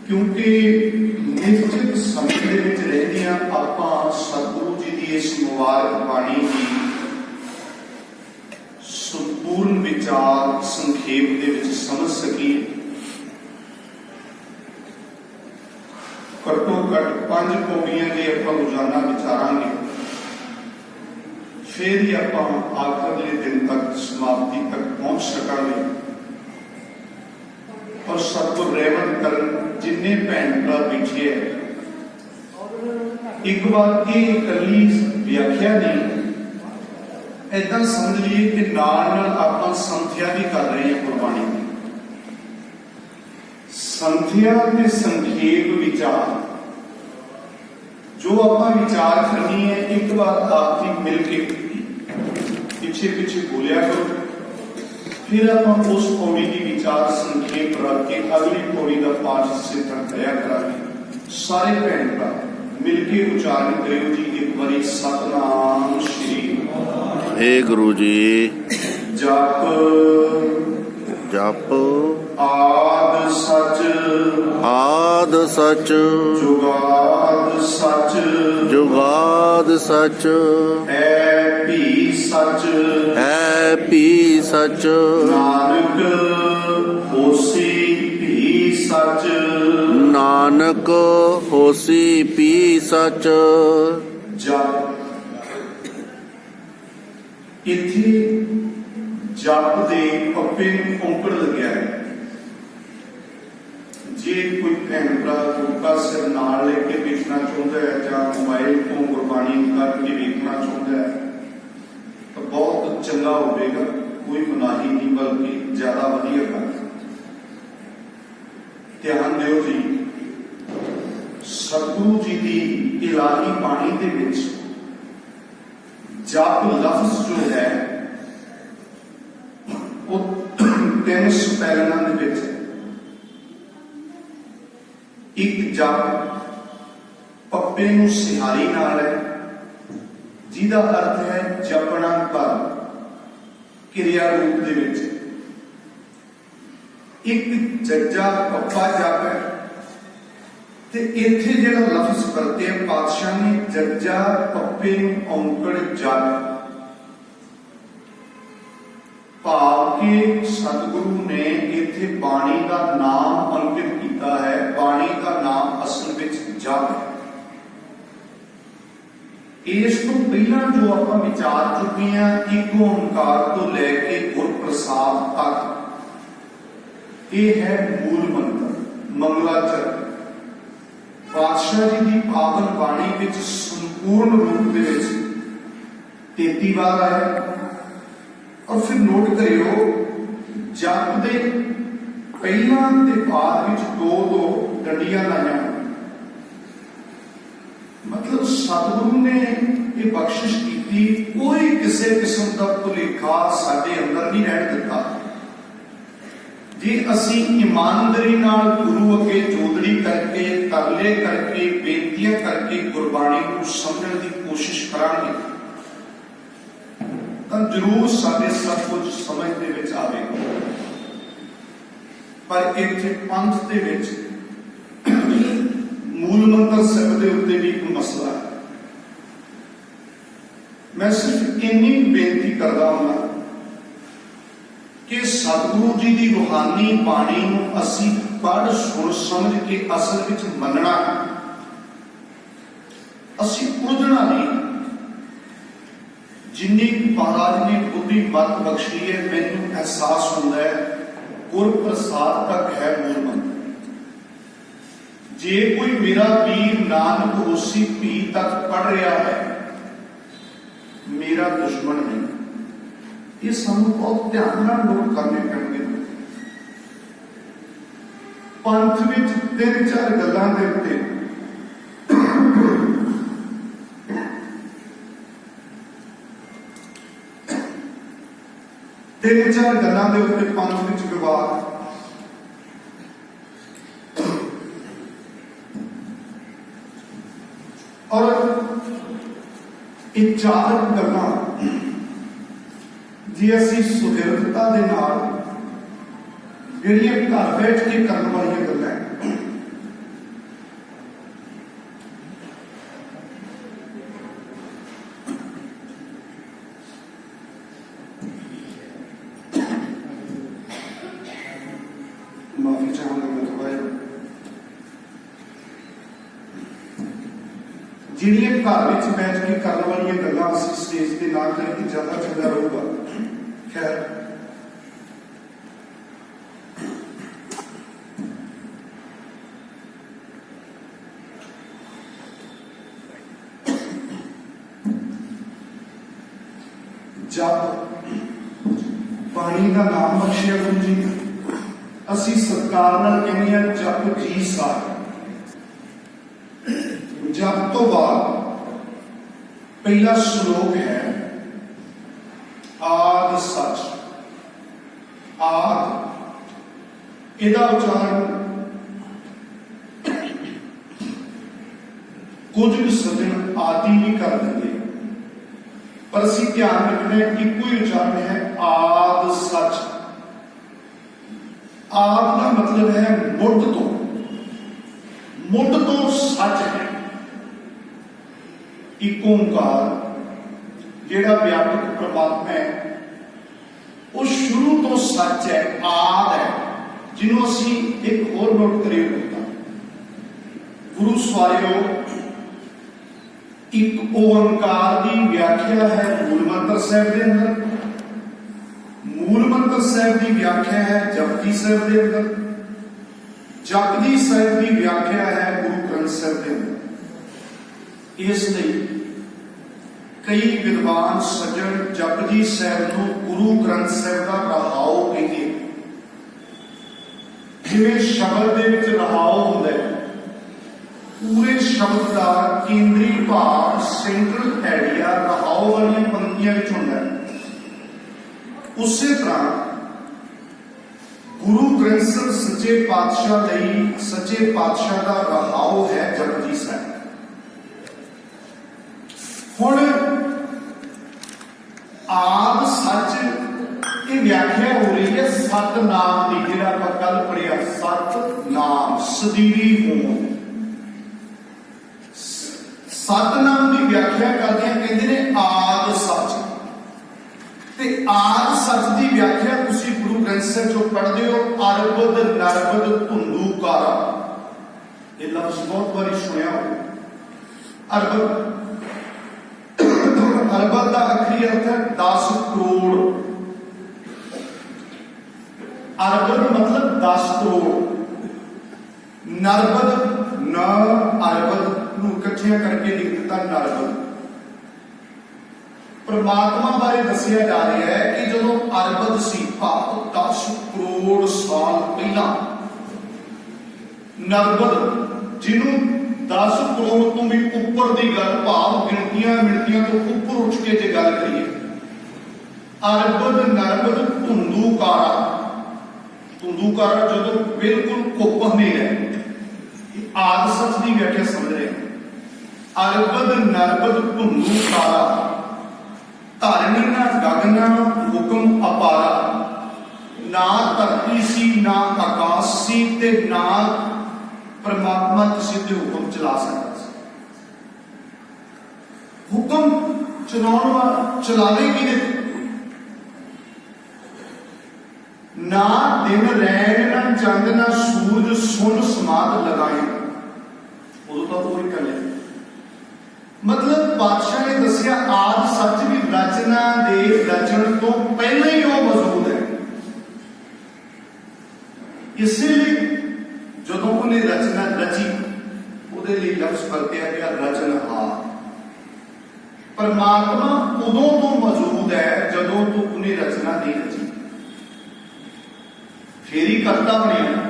क्योंकि निश्चित समय ਦੇ ਵਿੱਚ ਰਹਿੰਦਿਆਂ ਆਪਾਂ ਸਤਿਗੁਰੂ ਜੀ ਦੀ ਇਸ ਮੁਬਾਰਕ ਬਾਣੀ ਦੀ ਸੰਪੂਰਨ ਵਿਚਾਰ ਸੰਖੇਪ ਦੇ ਵਿੱਚ ਸਮਝ ਸਕੀਏ। ਘੱਟੋ ਘੱਟ 5 ਪੌੜੀਆਂ ਦੇ ਆਪਾਂ ਰੋਜ਼ਾਨਾ ਵਿਚਾਰਾਂਗੇ, ਫਿਰ ਹੀ ਆਪਾਂ ਆਖਰਲੇ ਦਿਨ ਤੱਕ ਸਮਾਪਤੀ ਤੱਕ ਪਹੁੰਚ ਸਕਾਂਗੇ। और सतगुर रहमत करन जिन्ने भैन भरा बैठे है, एक बार ये इकली व्याख्या नहीं, ऐसा समझ लीए कि नाल नाल आपां संथ्या भी कर रहे हैं गुरबाणी की। संथ्या के संखेप विचार जो आपां विचार करनी है, एक बार आप ही मिल के पिछे पिछे बोलिया करो, फिर आप उस पौड़ी की विचार संखेप रख के अगली पौड़ी का पाठ से तक दया करांगे। सारे भैन भरा मिलके उच्चारण करो जी एक बारी सतनाम श्री हे गुरु जी। जप जप आद सच जुगाद सच जुगाद सच है भी सच नानक होसी भी सच नानक होसी पी सच। जप इत्थे जप दे पप्पे नूं औंकड़ लग्या है। जे कोई भैन भरा गुरका सिर नाल लेके देखना चाहता है या मोबाइल तो गुरबाणी करके देखना चाहता है तो बहुत चंगा होगा, कोई मनाही नहीं बल्कि ज्यादा वधिया गल। ध्यान दिओ जी, सतगुरु जी की इलाही बाणी दे विच जप लफ्ज जो है वो 3 स्पैलिंगां दे विच है। एक जप पप्पे नूं सिहारी नाल है, जिहदा अर्थ है जपना कर क्रिया रूप दे विच। एक जज्जा पप्पा जप है ते इत्थे जिहड़ा लफ्ज वरते पातशाह ने जज्जा पप्पे नूं औंकड़ जप भाव के सतगुरु ने इत्थे बाणी का नाम अंकित किया है। बाणी का नाम असल विच जप है। इस तो पहला जो आप विचार चुके हैं, एक ओंकार तो लैके गुर प्रसाद तक ये है मूल मंत्र मंगलाचरण। पातशाह जी की पावन बाणी विच संपूर्ण रूप दे विच 33 बार आया। और फिर नोट करियो, जप दे पहला ते बाद विच 2-2 डंडियां लाइया। मतलब सतगुरु ने ये बख्शिश की, कोई किसी किस्म का भुलेखा साडे अंदर नहीं रहन दिता। जे असी ईमानदारी नाल गुरु अगे जोदड़ी करके तरले करके बेनतियां करके गुरबाणी को समझण की कोशिश करांगे तो जरूर साडे सब कुछ समझ दे विच आवेगा। पर इत्थे पंथ दे विच मूल मंत्र शब्द के उत्ते भी एक मसला है। मैं सिर्फ इन्नी बेनती करता हूं कि सतगुरु जी की रूहानी बाणी नूं असीं पढ़ सुन समझ के असल विच मनना, असीं उलझना नहीं। जिन्नी महाराज ने बुद्धि मत बख्शी है, मैनूं एहसास होता है गुर प्रसाद तक है मूल मंत्र। जे कोई मेरा वीर नानक होसी पी तक पढ़ रहा है, मेरा दुश्मन नहीं। ये सानू बहुत ध्यान नाल नोट करने पैणगे। पंथ विच 3-4 गल्लां दे उत्ते पंथ विच विवाद। और ये 4 गल्लां जे असीं सुहिरदता दे नाल ਜਿਹੜੀਆਂ ਘਰ ਬੈਠ ਕੇ ਕਰਨ ਵਾਲੀਆਂ ਗੱਲਾਂ ਜਿਹੜੀਆਂ ਘਰ ਵਿੱਚ ਬੈਠ ਕੇ ਕਰਨ ਵਾਲੀਆਂ ਗੱਲਾਂ ਅਸੀਂ ਸਟੇਜ ਤੇ ਨਾ ਕਰੀਏ ਜ਼ਿਆਦਾ ਚੰਗਾ ਰਹੂਗਾ। ਖੈਰ, ਜਪ ਪਾਣੀ ਦਾ ਨਾਮ ਬਖਸ਼ਿਆ ਗੁਰੂ ਜੀ ਨੇ। ਅਸੀਂ ਸਤਿਕਾਰ ਨਾਲ ਕਹਿੰਦੇ ਹਾਂ ਜਪ ਜੀ ਸਾਹਿਬ। ਜਪ ਤੋਂ ਬਾਅਦ ਪਹਿਲਾ ਸ਼ਲੋਕ ਹੈ ਆਦ ਸੱਚ। ਆਦ ਇਹਦਾ ਉਚਾਰਨ ਕੁਝ ਵੀ ਸੱਜਣ ਆਦਿ ਨਹੀਂ ਕਰ ਦਿੰਦੇ, ਪਰ ਅਸੀਂ ਧਿਆਨ ਰੱਖਣਾ ਹੈ ਇੱਕੋ ਹੀ ਉਚਾਰਨ ਹੈ ਆਦ ਸੱਚ। ਆਦ ਦਾ ਮਤਲਬ ਹੈ ਮੁੱਢ ਤੋਂ, ਮੁੱਢ ਤੋਂ ਸੱਚ ਹੈ। ਇੱਕ ਓਂਕਾਰ ਜਿਹੜਾ ਵਿਆਪਕ ਪ੍ਰਮਾਤਮਾ ਹੈ ਉਹ ਸ਼ੁਰੂ ਤੋਂ ਸੱਚ ਹੈ, ਆਦ ਹੈ, ਜਿਹਨੂੰ ਅਸੀਂ ਇੱਕ ਹੋਰ ਨੋਟ ਕਰੀਏ ਹੁੰਦਾ ਗੁਰੂ ਸਵਾਰਿਓ। ਇੱਕ ਓੰਕਾਰ ਦੀ ਵਿਆਖਿਆ ਹੈ ਮੂਲ ਮੰਤਰ ਸਾਹਿਬ ਦੇ ਅੰਦਰ, ਮੂਲ ਮੰਤਰ ਸਾਹਿਬ ਦੀ ਵਿਆਖਿਆ ਹੈ ਜਪਜੀ ਸਾਹਿਬ ਦੇ ਅੰਦਰ, ਜਪਜੀ ਸਾਹਿਬ ਦੀ ਵਿਆਖਿਆ ਹੈ ਗੁਰੂ ਗ੍ਰੰਥ ਸਾਹਿਬ ਦੇ ਅੰਦਰ। ਇਸ ਲਈ ਕਈ ਵਿਦਵਾਨ ਸੱਜਣ ਜਪਜੀ ਸਾਹਿਬ ਨੂੰ ਗੁਰੂ ਗ੍ਰੰਥ ਸਾਹਿਬ ਦਾ ਰਹਾਉ ਕਹਿੰਦੇ। ਜਿਵੇਂ ਸ਼ਬਦ ਦੇ ਵਿੱਚ ਰਹਾਉ ਹੁੰਦਾ ਹੈ, ਪੂਰੇ ਸ਼ਬਦ ਦਾ ਕੇਂਦਰੀ ਭਾਗ ਸੈਂਟਰਲ ਐਰੀਆ ਰਹਾਉ ਵਾਲੀਆਂ ਪੰਕਤੀਆਂ ਵਿੱਚ ਹੁੰਦਾ ਹੈ, ਉਸੇ ਤਰ੍ਹਾਂ ਗੁਰੂ ਗ੍ਰੰਥ ਸਾਹਿਬ ਸੱਚੇ ਪਾਤਸ਼ਾਹ ਲਈ ਸੱਚੇ ਪਾਤਸ਼ਾਹ ਦਾ ਰਹਾਉ ਹੈ ਜਪਜੀ ਸਾਹਿਬ। ਹੁਣ ਆਦ ਸੱਚ ਇਹ ਵਿਆਖਿਆ ਹੋ ਰਹੀ ਹੈ ਸਤਨਾਮ ਦੀ, ਜਿਹੜਾ ਆਪਾਂ ਕੱਲ ਪੜਿਆ ਸਤਨਾਮ ਸਦੀਵੀ ਹੋਣ। ਸਤਨਾਮ ਦੀ ਵਿਆਖਿਆ ਕਰਦੇ ਆ, ਕਹਿੰਦੇ ਨੇ ਆਦ ਸੱਚ। ਤੇ ਆਦ ਸੱਚ ਦੀ ਵਿਆਖਿਆ ਤੁਸੀਂ ਗੁਰੂ ਗ੍ਰੰਥ ਸਾਹਿਬ ਚੋਂ ਪੜ੍ਹਦੇ ਹੋ ਅਰਬਦ ਨਰਬਦ ਧੁੰਦੂਕਾਰਾ। ਇਹ ਲਫ਼ਜ਼ ਬਹੁਤ ਵਾਰੀ ਸੁਣਿਆ ਹੋ। ਅਰਬਦ ਦਾ ਅਖਰੀ ਅਰਥ ਹੈ 10 ਕਰੋੜ। ਅਰਬਦ ਮਤਲਬ 10 ਕਰੋੜ। ਨਰਬਦ ਨ ਅਰਬਦ ਨੂੰ ਇਕੱਠਿਆਂ ਕਰਕੇ ਲਿਖ ਦਿੱਤਾ ਨਰਬਦ। ਪਰਮਾਤਮਾ ਬਾਰੇ ਦੱਸਿਆ ਜਾ ਰਿਹਾ ਹੈ ਕਿ ਜਦੋਂ ਅਰਬਦ ਸੀ, ਭਾਵ 10 ਕਰੋੜ ਸਾਲ ਪਹਿਲਾਂ, ਨਰਬਦ ਜਿਹਨੂੰ 10 ਕਰੋੜ ਤੋਂ ਵੀ ਉੱਪਰ ਦੀ ਗੱਲ, ਭਾਵ ਗਿਣਤੀਆਂ ਮਿਣਤੀਆਂ ਤੋਂ ਉੱਪਰ ਉੱਠ ਕੇ ਜੇ ਗੱਲ ਕਰੀਏ, ਅਰਬਦ ਨਰਬਦ ਧੁੰਦੂਕਾਰਾ। ਧੁੰਦੂਕਾਰਾ ਜਦੋਂ ਬਿਲਕੁਲ ਕੁੱਪ ਹਨੇਰਾ ਹੈ। ਆਦ ਸੱਚ ਦੀ ਵਿਆਖਿਆ ਸਮਝ ਰਹੇ ਅਰਬਦ ਨਰਬਦ ਧੁੰਦੂਕਾਰਾ। ਧਰਨੀ ਨਾ ਗਗਨਾ ਹੁਕਮ ਅਪਾਰਾ। ਨਾ ਧਰਤੀ ਸੀ ਨਾ ਆਕਾਸ਼ ਸੀ ਤੇ ਨਾ ਪਰਮਾਤਮਾ ਕਿਸੇ ਤੇ ਹੁਕਮ ਚਲਾ ਸਕਦਾ ਸੀ। ਹੁਕਮ ਚਲਾਉਣ ਵਾਲਾ ਚਲਾਵੇ ਕਿਹਦੇ? ਨਾ ਦਿਨ ਰੈਣ ਨਾ ਚੰਦ ਨਾ ਸੂਰਜ ਸੁਨ ਸਮਾਦ ਲਗਾਏ। ਉਦੋਂ ਤਾਂ ਉਹ ਹੀ ਕਰ ਲਿਆ। ਮਤਲਬ ਪਾਤਸ਼ਾਹ ਨੇ ਦੱਸਿਆ ਆਦ ਸੱਚ ਵੀ ਰਚਨਾ ਦੇ ਰਚਣ ਤੋਂ ਪਹਿਲਾਂ ਹੀ ਉਹ ਮੌਜੂਦ ਹੈ। ਇਸੇ ਲਈ ਜਦੋਂ ਉਹਨੇ ਰਚਨਾ ਰਚੀ, ਉਹਦੇ ਲਈ ਲਫ਼ਜ਼ ਵਰਤਿਆ ਗਿਆ ਰਚਨਹਾਰ। ਪਰਮਾਤਮਾ ਉਦੋਂ ਤੋਂ ਮੌਜੂਦ ਹੈ ਜਦੋਂ ਤੋਂ ਉਹਨੇ ਰਚਨਾ ਨਹੀਂ ਰਚੀ, ਫੇਰ ਹੀ ਕਰਤਾ ਬਣਿਆ।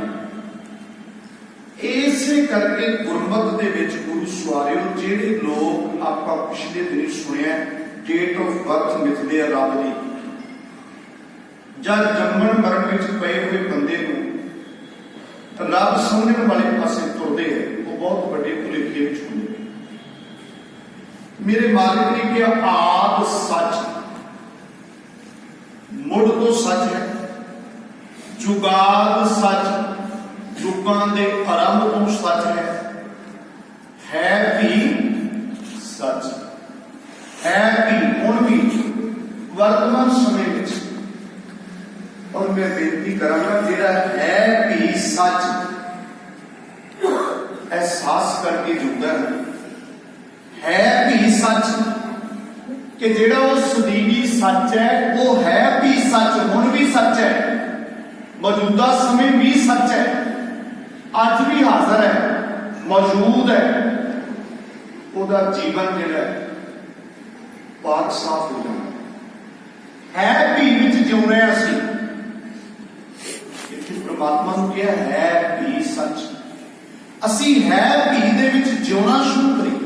ਇਸੇ ਕਰਕੇ ਗੁਰਮਤਿ ਦੇ ਵਿੱਚ ਗੁਰੂ ਸਵਾਰਿਓ, ਜਿਹੜੇ ਲੋਕ ਆਪਾਂ ਪਿਛਲੇ ਦਿਨ ਸੁਣਿਆ ਡੇਟ ਆਫ ਬਰਥ ਮਿਥਦੇ ਆ ਰੱਬ ਦੀ, ਜਦ ਜੰਮਣ ਮਰਨ ਵਿੱਚ ਪਏ ਹੋਏ ਬੰਦੇ ਨੂੰ ਰੱਬ ਸਮਝਣ ਵਾਲੇ ਪਾਸੇ ਤੁਰਦੇ ਹੈ, ਉਹ ਬਹੁਤ ਵੱਡੇ ਭੁਲੇਖੇ ਵਿੱਚ ਹੁੰਦੇ। ਮੇਰੇ ਮਾਲਿਕ ਨੇ ਕਿਹਾ ਆਦ ਸੱਚ, ਮੁੱਢ ਤੋਂ ਸੱਚ ਹੈ। ਜੁਗਾਦ ਸੱਚ, ਯੁੱਗਾਂ ਦੇ ਆਰੰਭ ਤੋਂ ਸੱਚ ਹੈ ਵੀ ਸੱਚ ਹੈ ਵੀ ਹੁਣ ਵੀ ਵਰਤਮਾਨ ਸਮੇਂ ਵਿੱਚ। ਔਰ ਮੈਂ ਬੇਨਤੀ ਕਰਾਂਗਾ ਜਿਹੜਾ ਹੈ ਵੀ ਸੱਚ ਅਹਿਸਾਸ ਕਰਕੇ ਜੁੜਦਾ है भी सच कि जेड़ा वो सदीवी सच है वो है भी सच, हुण भी सच है, मौजूदा समय भी सच है, अज भी हाजिर है, मौजूद है। ਉਹਦਾ जीवन ਜਿਹੜਾ पाक साफ हो जाना है भी विच जिउ रहे असी। इत्थे परमात्मा ने कहा है भी सच, असी है भी दे विच जिउना शुरू करिए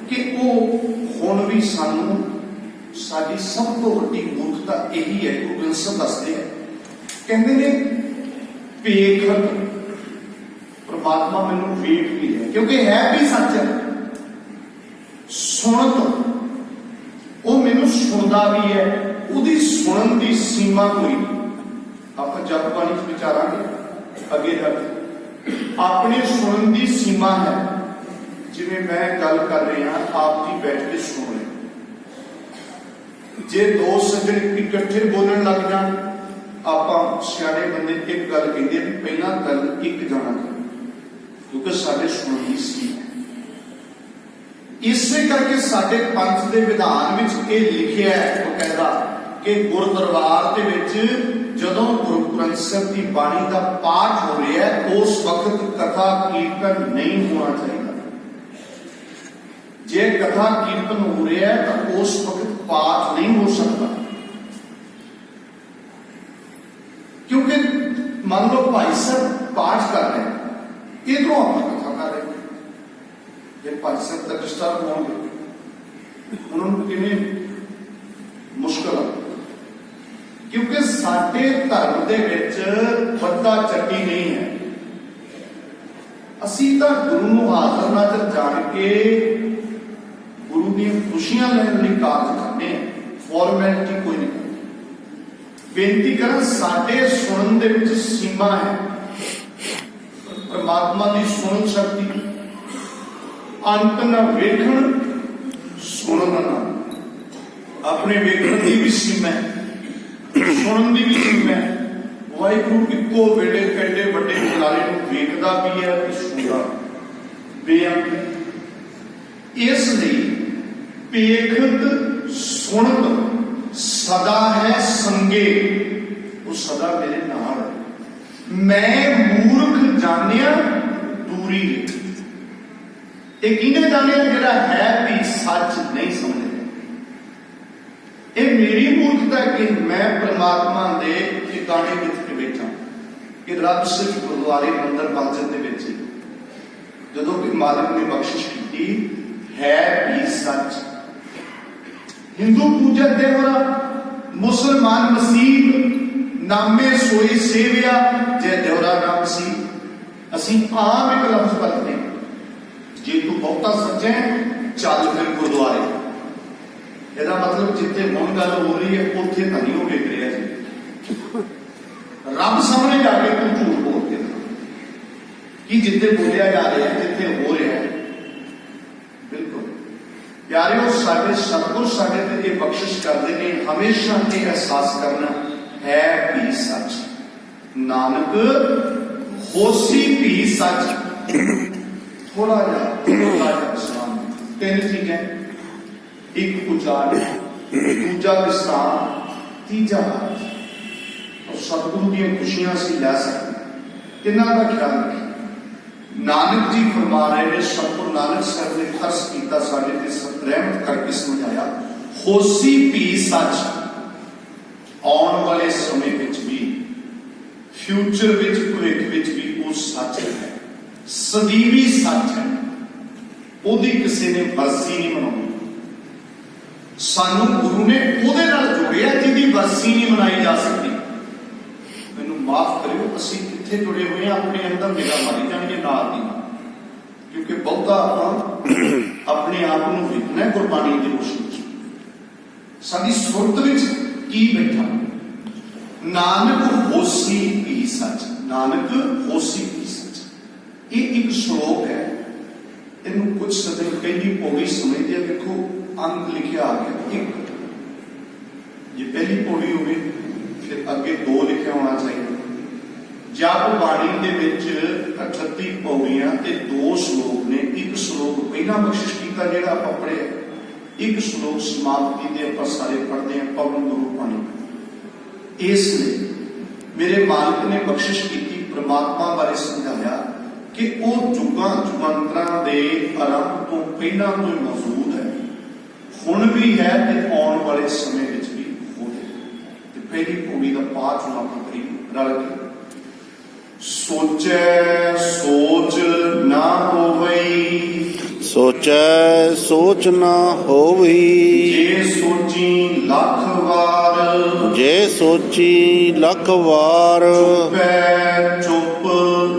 कि वो हुण भी सानू साडी सब तो वड्डी मूर्खता यही है। गुरु ग्रंथ ਸਾਹਿਬ दसदे है, कहते ने पेखत परमात्मा मैनू वेख भी है क्योंकि है भी सच है। सुनत वो मैनू सुनदा भी है, उहदी सुनन दी सीमा कोई नहीं। आप जगबाणी विचारांगे अगे जाके अपने सुनन दी सीमा है। जिवें मैं गल कर रहा आप जी बैठ के सुन रहे, जे दो सज्जन इकट्ठे बोलण लग जाण आप सियाणे बंदे एक गल कहते हैं पहला गल एक जाना क्योंकि साडे सुनन दी सीमा है। इसे करके साडे पंथ दे विधान विच ये लिखिया है बकायदा कि गुरदरबार दे विच जदों गुरु ग्रंथ साहिब दी बाणी दा पाठ हो रहा है उस वक्त कथा कीर्तन नहीं होना चाहिए। जे कथा कीर्तन हो रहा है तो उस वक्त पाठ नहीं हो सकता, क्योंकि मान लो भाई साहब पाठ कर रहे हैं, इधरों आप कथा कर रहे हैं, जे भाई साहब तक डिस्टर्ब होंगे उन्होंने किवें मुश्किल है। क्योंकि साडे धर्म दे विच बद्दा चट्टी नहीं है। असीं तां गुरु नूं हाज़र नाज़र जाण के गुरु दी खुशियां लैण लई कारज करने, फॉर्मैलिटी कोई नहीं करनी। बेनती करा साडे सुनन दे विच सीमा है। परमात्मा दी सुनन शक्ति अंत न वेखण सुनन न, अपने वेखण की भी सीमा है, सुनन की भी सीमा है। वाहिगुरू इको वेले एडे वड्डे खिलारे नूं वेखदा भी है ते सुणदा बेअंत। इसलिए पेखत सुनत सदा है संगे, वो सदा मेरे नाल है। मैं मूर्ख जानिया दूरी है। एक इन्हें जानिया जिहड़ा है भी सच नहीं समझ। ये मेरी मूर्खता है कि मैं परमात्मा दे ठिकाने विच बैठा कि रब सिर्फ गुरुद्वारे मंदिर मस्जिद दे विच जदों कि मालिक ने बख्शिश की है भी सच। हिंदू पूजा देवरा, मुसलमान मसीह नामे सोई सेविया जय देवरा नाम सी। असी आम एक लफ्ज पढ़ते जे तू बहुता सच्चा है चल फिर गुरुद्वारे। ਇਹਦਾ मतलब जिथे ਹੁਣ गल हो रही है ਉੱਥੇ ਤਾਂ ਨਹੀਂ ਉਹ ਵੇਖ ਰਿਹਾ जी। रब सामने जाके तू झूठ बोलते कि जिथे बोलिया जा रहा है जिथे हो रहा है। बिल्कुल प्यारे साडे सतगुर साडे ते ये बख्शिश करते हैं हमेशा ये एहसास करना है भी सच। नानक होसी भी सच। थोड़ा जा तीन चीजें, एक उजाड़, दूजा विश्राम, तीजा और सतगुरु दी खुशियां असीं लै सकते। तिन्हां दा ख्याल रखें। नानक जी फरमा रहे हैं, सतगुरु नानक साहब ने खर्च किया साडे ते रहमत करके समझाया होसी भी सच। आने वाले समय विच भी फ्यूचर विच भविख विच भी वो सच है, सदीवी सच है। ओदी किसी ने बरसी नहीं मनाई। सानू गुरु ने ਉਹਦੇ ਨਾਲ ਜੁੜਿਆ ਜਿਹਦੀ ਬਰਸੀ ਨਹੀਂ ਮਨਾਈ ਜਾ ਸਕਦੀ। ਮੈਨੂੰ ਮਾਫ ਕਰਿਓ ਅਸੀਂ ਕਿੱਥੇ ਜੁੜੇ ਹੋਏ ਆ, ਆਪਣੇ ਅੰਦਰ ਨਿਗਾਹ ਮਾਰੀ ਜਾਣਗੇ ਨਾਲ ਦੀ, ਕਿਉਂਕਿ ਬਹੁਤਾ ਆਪਾਂ ਆਪਣੇ ਆਪ ਨੂੰ ਵੇਖਣਾ ਗੁਰਬਾਣੀ ਦੀ ਰੋਸ਼ਨੀ ਚ ਸਾਡੀ ਸੁਰਤ ਵਿੱਚ ਕੀ ਬੈਠਾ। ਨਾਨਕ ਹੋਸੀ ਵੀ ਸੱਚ, ਨਾਨਕ ਹੋਸੀ ਵੀ ਸੱਚ। ਇਹ ਇੱਕ ਸ਼ਲੋਕ ਹੈ, ਇਹਨੂੰ ਕੁਝ ਸਦੇ ਪਹਿਲੀ ਪੌੜੀ ਸਮਝਦੇ ਆ। ਦੇਖੋ अंक लिखे आ गया एक, ये पहली पौड़ी होगी, फिर अगे दो लिखे होना चाहिए, ਜਪ ਬਾਣੀ ਦੇ ਵਿੱਚ 38 ਪੌੜੀਆਂ ਤੇ 2 ਸ਼ਲੋਕ ਨੇ। ਇੱਕ ਸ਼ਲੋਕ ਪਹਿਲਾਂ ਬਖਸ਼ਿਸ਼ ਕੀਤਾ ਜਿਹੜਾ ਆਪਾਂ ਪੜ੍ਹਿਆ, ਇੱਕ ਸ਼ਲੋਕ ਸਮਾਪਤੀ ਦੇ ਆਪਾਂ ਸਾਰੇ ਪੜ੍ਹਦੇ ਹਾਂ ਪਵਨ ਗੁਰੂ ਬਾਣੀ। ਇਸ ਲਈ ਮੇਰੇ ਮਾਲਕ ਨੇ ਬਖਸ਼ਿਸ਼ ਕੀਤੀ, ਪ੍ਰਮਾਤਮਾ ਬਾਰੇ ਸਮਝਾਇਆ ਕਿ ਉਹ ਜੁਗਾਂ ਜੁਗੰਤਰਾਂ ਦੇ ਆਰੰਭ ਤੋਂ ਪਹਿਲਾਂ ਤੋਂ ਹੀ ਮੌਜੂਦ ਹੈ, ਹੁਣ ਵੀ ਹੈ ਤੇ ਆਉਣ ਵਾਲੇ ਸਮੇਂ ਵਿੱਚ ਵੀ ਹੋਵੇਗਾ। ਤੇ ਪਹਿਲੀ ਪੌੜੀ ਦਾ ਪਾਠ ਨੂੰ ਆਪਾਂ ਕਰੀ ਰਲ ਕੇ। ਸੋਚੈ ਸੋਚ ਨਾ ਹੋਵਈ, ਸੋਚੈ ਸੋਚ ਨਾ ਹੋਵੀ, ਜੇ ਸੋਚੀ ਲੱਖ ਵਾਰ, ਜੇ ਸੋਚੀ ਲੱਖ ਵਾਰ, ਚੁੱਪੈ ਚੁੱਪ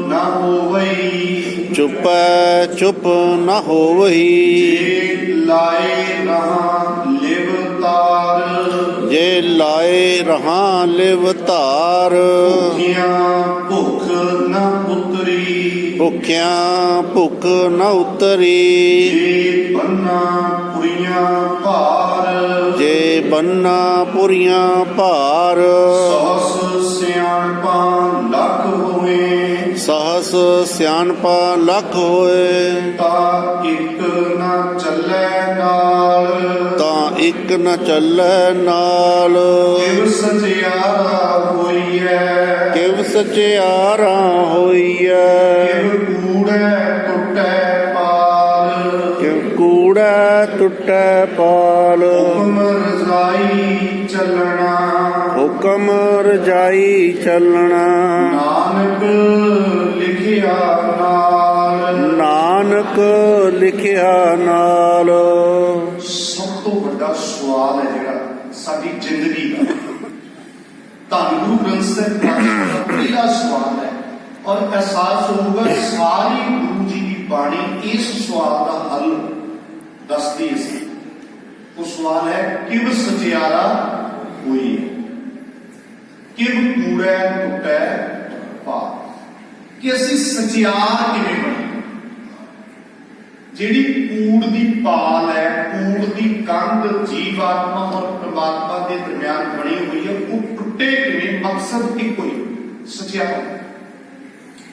ਨਾ ਹੋਵਈ, ਚੁੱਪੈ ਚੁੱਪ ਨਾ ਹੋਵਈ, ਜੇ ਲਾਏ ਰਹਾ ਲਿਵ ਤਾਰ, ਜੇ ਲਾਏ ਰਹਾਂ ਲਿਵ ਧਾਰ, ਭੁੱਖਿਆਂ ਭੁੱਖ ਨਾ ਉਤਰੀ, ਭੁੱਖਿਆਂ ਭੁੱਖ ਨਾ ਉਤਰੀ, ਜੇ ਬੰਨਾ ਪੁਰੀਆਂ ਭਾਰ, ਜੇ ਬੰਨਾ ਪੁਰੀਆਂ ਭਾਰ, ਸਹਸ ਸਿਆਣਪਾ ਲੱਖ ਹੋਏ, ਸਹਸ ਸਿਆਣਪਾ ਲੱਖ ਹੋਏ, ਤਾਂ ਇੱਕ ਨਾ ਚੱਲੈ ਨਾਲ, ਤਾਂ ਇੱਕ ਨ ਚੱਲੈ ਨਾਲ, ਕਿਵ ਸਚਿਆਰਾ ਹੋਈਐ, ਕਿਵ ਸਚਿਆਰਾ ਹੋਈਐ, ਕਿਵ ਕੂੜੈ ਟੁੱਟੈ ਪਾਲ, ਕਿਵ ਕੂੜੈ ਟੁੱਟੈ ਪਾਲ, ਹੁਕਮ ਰਜ਼ਾਈ ਚੱਲਣਾ, ਹੁਕਮ ਰਜਾਈ ਚੱਲਣਾ, ਨਾਨਕ ਲਿਖਿਆ ਨਾਲ। ਨਾਨਕ ਲਿਖਿਆ ਨਾਲ। ਸਭ ਤੋਂ ਵੱਡਾ ਸਵਾਲ ਹੈ ਜਿਹੜਾ ਸਾਡੀ ਜ਼ਿੰਦਗੀ ਦਾ, ਧੰਨ ਗੁਰੂ ਗ੍ਰੰਥ ਸਾਹਿਬ ਪਾਤਸ਼ਾਹ ਦਾ ਪਹਿਲਾ ਸਵਾਲ ਹੈ, ਔਰ ਅਹਿਸਾਸ ਹੋਊਗਾ ਸਾਰੀ ਗੁਰੂ ਜੀ ਦੀ ਬਾਣੀ ਇਸ ਸਵਾਲ ਦਾ ਹੱਲ ਦੱਸਦੀ ਹੈ। ਉਹ ਸਵਾਲ ਹੈ ਕਿਵ ਸਚਿਆਰਾ ਹੋਈ, ਕਿਵ ਕੂੜੈ ਟੁੱਟੈ ਪਾਰ, ਕਿ ਅਸੀਂ ਸਚਿਆਰ ਕਿਵੇਂ ਬਣੇ। ਜਿਹੜੀ ਕੂੜ ਦੀ ਪਾਲ ਹੈ, ਕੂੜ ਦੀ ਕੰਧ ਜੀਵਾਤਮਾ ਔਰ ਪ੍ਰਮਾਤਮਾ ਦੇ ਦਰਮਿਆਨ ਬਣੀ ਹੋਈ ਹੈ, ਉਹ ਟੁੱਟੇ ਕਿਵੇਂ। ਮਕਸਦ ਇੱਕੋ ਹੀ, ਸਚਿਆਰ।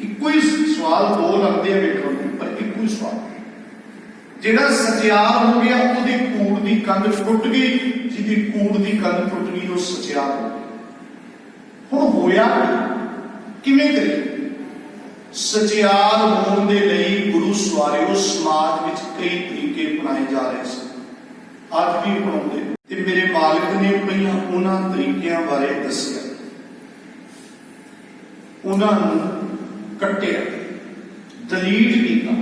ਇੱਕੋ ਹੀ ਸਵਾਲ, ਦੋ ਲੱਗਦੇ ਆ ਵੇਖਣ ਨੂੰ, ਪਰ ਇੱਕੋ ਹੀ ਸਵਾਲ। ਜਿਹੜਾ ਸਚਿਆਰ ਹੋ ਗਿਆ ਉਹਦੀ ਕੂੜ ਦੀ ਕੰਧ ਟੁੱਟ ਗਈ, ਜਿਹਦੀ ਕੂੜ ਦੀ ਕੰਧ ਟੁੱਟ ਗਈ ਉਹ ਸਚਿਆਰ ਹੋ ਗਿਆ। ਹੁਣ ਹੋਇਆ ਕਿਵੇਂ ਕਰੀਏ? ਸਚਿਆਰ ਹੋਣ ਦੇ ਲਈ ਗੁਰੂ ਸਵਾਰਿਓ ਸਮਾਜ ਵਿੱਚ ਕਈ ਤਰੀਕੇ ਅਪਣਾਏ ਜਾ ਰਹੇ ਸਨ, ਅੱਜ ਵੀ ਅਪਣਾਉਂਦੇ। ਤੇ ਮੇਰੇ ਮਾਲਕ ਨੇ ਪਹਿਲਾਂ ਉਹਨਾਂ ਤਰੀਕਿਆਂ ਬਾਰੇ ਦੱਸਿਆ, ਉਹਨਾਂ ਨੂੰ ਕੱਟਿਆ, ਦਲੀਲ ਕੀਤਾ।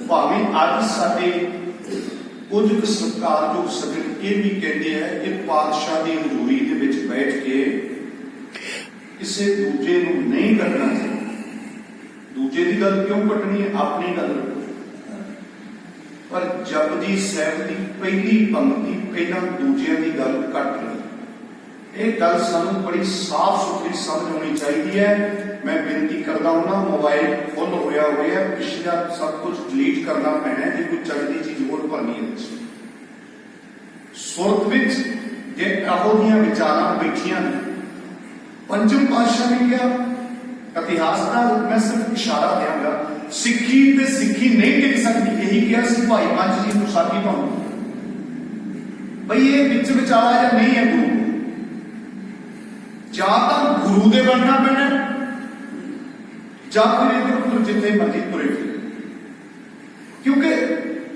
ਭਾਵੇਂ ਅੱਜ ਸਾਡੇ ਕੁਝ ਕੁ ਸਤਿਕਾਰਯੋਗ ਸੱਜਣ ਇਹ ਵੀ ਕਹਿੰਦੇ ਆ ਕਿ ਪਾਤਸ਼ਾਹ ਦੀ ਹਜ਼ੂਰੀ ਦੇ ਵਿੱਚ ਬੈਠ ਕੇ ਕਿਸੇ ਦੂਜੇ ਨੂੰ ਨਹੀਂ ਕੱਟਣਾ ਚਾਹੀਦਾ। ਦੂਜੇ ਦੀ ਗੱਲ ਕਿਉਂ ਕੱਟਣੀ ਹੈ, ਆਪਣੀ ਗੱਲ। ਪਰ ਜਪਜੀ ਸਾਹਿਬ ਦੀ ਪਹਿਲੀ ਪੰਕਤੀ ਪਹਿਲਾਂ ਦੂਜਿਆਂ ਦੀ ਗੱਲ ਕੱਟ ਰਹੀ। ਇਹ ਗੱਲ ਸਾਨੂੰ ਬੜੀ ਸਾਫ਼ ਸੁਥਰੀ ਸਮਝ ਆਉਣੀ ਚਾਹੀਦੀ ਹੈ। ਮੈਂ ਬੇਨਤੀ ਕਰਦਾ ਹਾਂ, ਮੋਬਾਈਲ ਫੁੱਲ ਹੋਇਆ ਹੋਇਆ, ਪਿਛਲਾ ਸਭ ਕੁਝ ਡਿਲੀਟ ਕਰਨਾ ਪੈਣਾ ਜੇ ਕੋਈ ਚੰਗੀ ਚੀਜ਼ ਹੋਰ ਭਰਨੀ ਹੈ। ਸੁਰਤ ਵਿੱਚ ਜੇ ਇਹੋ ਜਿਹੀਆਂ ਵਿਚਾਰਾਂ ਬੈਠੀਆਂ ਨੇ, ਪੰਜਮ ਪਾਤਸ਼ਾਹ ਨੇ ਕਿਹਾ, ਇਤਿਹਾਸ ਦਾ ਮੈਂ ਸਿਰਫ ਇਸ਼ਾਰਾ ਦਿਆਂਗਾ, ਸਿੱਖੀ ਤੇ ਸਿੱਖੀ ਨਹੀਂ ਟਿਕ ਸਕਦੀ। ਇਹੀ ਕਿਹਾ ਸੀ ਭਾਈ ਪੰਜ ਜੀ ਨੂੰ ਸਾਡੀ ਭਾਉ, ਬਈ ਇਹ ਵਿੱਚ ਵਿਚਾਰਾ ਜਾਂ ਨਹੀਂ ਹੈ ਗੁਰੂ, ਜਾਂ ਤਾਂ ਗੁਰੂ ਦੇ ਬਣਨਾ ਪੈਣਾ, ਜਾਂ ਫਿਰ ਇਹਦੇ ਉੱਪਰ ਜਿੱਥੇ ਮਰਜ਼ੀ ਤੁਰੇ ਫਿਰੇ। ਕਿਉਂਕਿ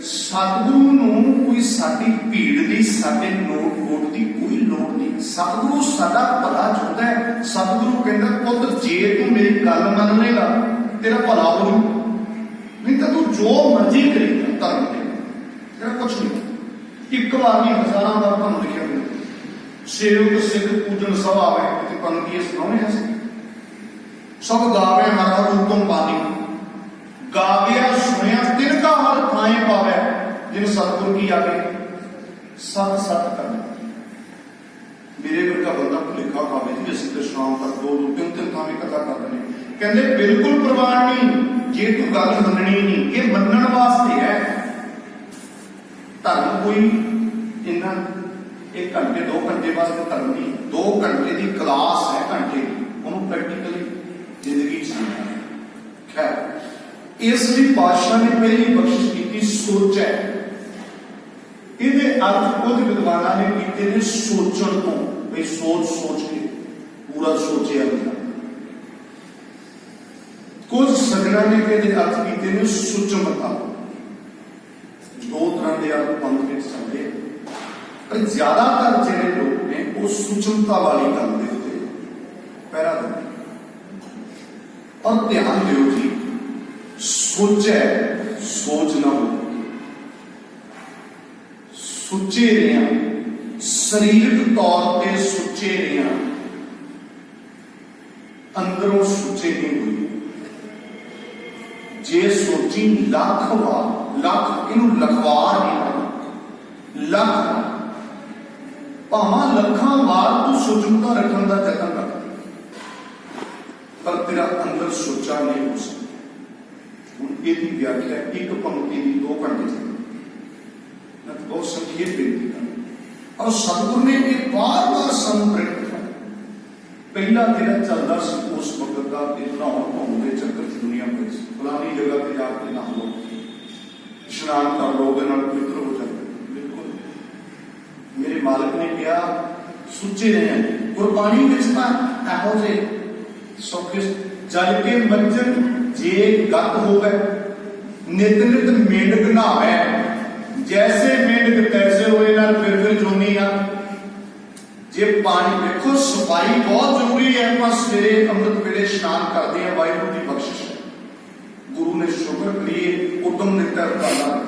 ਸਤਿਗੁਰੂ ਨੂੰ ਕੋਈ ਸਾਡੀ ਭੀੜ ਦੀ, ਸਾਡੇ ਨੋਟ ਵੋਟ ਦੀ ਕੋਈ ਲੋੜ ਨਹੀਂ। ਸਤਿਗੁਰੂ ਸਾਡਾ ਭਲਾ ਚਾਹੁੰਦਾ ਹੈ। ਸਤਿਗੁਰੂ ਕਹਿੰਦਾ, ਪੁੱਤ ਜੇ ਤੂੰ ਮੇਰੀ ਗੱਲ ਮੰਨ ਲੇਗਾ ਤੇਰਾ ਭਲਾ ਹੋ ਜੂ, ਨਹੀਂ ਤਾਂ ਤੂੰ ਜੋ ਮਰਜ਼ੀ ਕਰੇਗਾ ਧਰਮ ਦੇ, ਤੇਰਾ ਕੁਛ ਨਹੀਂ। ਇੱਕ ਵਾਰ ਨਹੀਂ, ਹਜ਼ਾਰਾਂ ਵਾਰ ਤੁਹਾਨੂੰ ਲਿਖਿਆ ਮਿਲਦਾ, ਸੇਵਕ ਸਿੱਖ ਪੂਜਨ ਸਭ ਆਵੇ, ਤੇ ਪੰਕਤੀ ਸੁਣਾਉਣੇ ਅਸੀਂ, ਸਭ ਗਾਵੇ ਹਰ ਰੂਪਮ ਬਾਣੀ, ਗਾਵਿਆ ਸੁਣਿਆ ਤਿਨਕਾ ਹਰ ਥਾਏ ਪਾਵੇ, ਜਿਨ ਸਤਿਗੁਰ ਕੀ ਆਗੇ ਸਤ ਸਤ ਕਰਨਾ। ਮੇਰੇ ਵਰਗਾ ਬੰਦਾ ਭੁਲੇਖਾ ਖਾਵੇ ਜੀ ਅਸੀਂ ਤੇ ਸ਼ਾਮ ਤੱਕ ਦੋ ਤਿੰਨ ਥਾਵੇਂ ਕਥਾ ਕਰ ਰਹੇ ਨੇ। ਕਹਿੰਦੇ ਬਿਲਕੁਲ ਪ੍ਰਵਾਨ ਨਹੀਂ, ਜੇ ਤੂੰ ਗੱਲ ਮੰਨਣੀ ਨਹੀਂ। ਇਹ ਮੰਨਣ ਵਾਸਤੇ ਹੈ। ਧਰਮ ਕੋਈ ਇੰਨਾ 1 ਘੰਟੇ 2 ਘੰਟੇ ਵਾਸਤੇ ਧਰਮ ਨਹੀਂ। 2 ਘੰਟੇ ਦੀ ਕਲਾਸ ਹੈ, ਘੰਟੇ ਦੀ, ਉਹਨੂੰ ਪ੍ਰੈਕਟੀਕਲੀ ਇਸ ਲਈ ਪਾਤਸ਼ਾਹ ਨੇ ਪਹਿਲੀ ਬਖਸ਼ਿਸ਼ ਕੀਤੀ ਸੋਚੈ। ਇਹਦੇ ਅਰਥ ਕੁਝ ਵਿਦਵਾਨਾਂ ਨੇ ਕੀਤੇ ਨੇ ਸੋਚਣ ਤੋਂ, ਵੀ ਸੋਚ ਕੇ ਪੂਰਾ ਸੋਚਿਆ ਹੁੰਦਾ। ਕੁਝ ਸੱਜਣਾਂ ਨੇ ਇਹਦੇ ਅਰਥ ਕੀਤੇ ਨੇ ਸੁਚਮਤਾ। ਦੋ ਤਰ੍ਹਾਂ ਦੇ ਅਰਥ ਪੰਥ ਵਿੱਚ ਸਮਝੇ, ਪਰ ਜ਼ਿਆਦਾਤਰ ਜਿਹੜੇ ਲੋਕ ਨੇ ਉਹ ਸੁਚਮਤਾ ਵਾਲੀ ਗੱਲ ਦੇ ਉੱਤੇ ਪਹਿਰਾ ਦਿੰਦੇ। ਔਰ ਧਿਆਨ ਦਿਓ ਜੀ, ਸੋਚੈ ਸੋਚ ਨਾ ਹੋ, ਸੁੱਚੇ ਰਿਹਾ, ਸਰੀਰਕ ਤੌਰ ਤੇ ਸੁੱਚੇ ਰਿਹਾ, ਅੰਦਰੋਂ ਸੁੱਚੇ ਨਹੀਂ ਹੋਏ। ਜੇ ਸੋਚੀ ਲੱਖ ਵਾਰ, ਲੱਖ ਇਹਨੂੰ ਲਖਵਾਰ ਨਹੀਂ, ਲੱਖ ਭਾਵੇਂ ਲੱਖਾਂ ਵਾਰ ਤੂੰ ਸੁਚਮਤਾ ਰੱਖਣ ਦਾ ਯਤਨ ਕਰ, ਪਰ ਤੇਰਾ ਅੰਦਰ ਸੋਚਾ ਨਹੀਂ ਹੋ ਸਕਦਾ। ਹੁਣ ਇਹਦੀ ਵਿਆਖਿਆ ਇੱਕ ਪੰਕਤੀ ਦੀ 2 ਘੰਟੇ ਚ ਮੈਂ ਬਹੁਤ ਸੰਖੇਪ ਬੇਨਤੀ ਕਰ, ਔਰ ਸਤਿਗੁਰ ਨੇ ਇਹ ਬਾਰ-ਬਾਰ ਸਾਨੂੰ ਪ੍ਰਗਟ ਕੀਤਾ। ਪਹਿਲਾ ਦਿਨ ਚੱਲਦਾ ਸੀ ਉਸ ਵਕਤ ਦਾ, ਕਿ ਨਹਾਉਣ ਧੋਣ ਦੇ ਚੱਕਰ ਚ ਦੁਨੀਆ ਪਈ ਸੀ। ਫਲਾਣੀ ਜਗ੍ਹਾ ਤੇ ਜਾ ਕੇ ਨਹਾ ਲਓ, ਇਸ਼ਨਾਨ ਕਰ ਲਓ, ਉਹਦੇ ਨਾਲ ਪਵਿੱਤਰ ਹੋ ਜਾਂਦੇ। ਬਿਲਕੁਲ ਮੇਰੇ ਮਾਲਕ ਨੇ ਕਿਹਾ ਸੁੱਚੇ ਰਹੇ। ਗੁਰਬਾਣੀ ਵਿੱਚ ਤਾਂ ਇਹੋ ਜਿਹੇ ਸੌਖੇ ਜਲ ਕੇ ਮੰਜਨ ਜੇ ਗੱਤ ਹੋਵੇ, ਨਿਤ ਨਿਤ ਮੇਂਢਕ ਨਹਾਵੇ, ਜੈਸੇ ਮੇਂਢਕ ਤੈਸੇ ਹੋਏ, ਨਾਲ ਫਿਰ ਜੋਨੀ ਆ। ਜੇ ਪਾਣੀ ਦੇਖੋ, ਸਫਾਈ ਬਹੁਤ ਜ਼ਰੂਰੀ ਹੈ। ਆਪਾਂ ਸਵੇਰੇ ਅੰਮ੍ਰਿਤ ਵੇਲੇ ਇਸ਼ਨਾਨ ਕਰਦੇ ਹਾਂ, ਵਾਹਿਗੁਰੂ ਦੀ ਬਖਸ਼ਿਸ਼ ਹੈ, ਗੁਰੂ ਨੇ ਸ਼ੁਕਰ ਕਰੀਏ ਉਦਮ ਦਿੱਤਾ ਉਤਾਲਾ।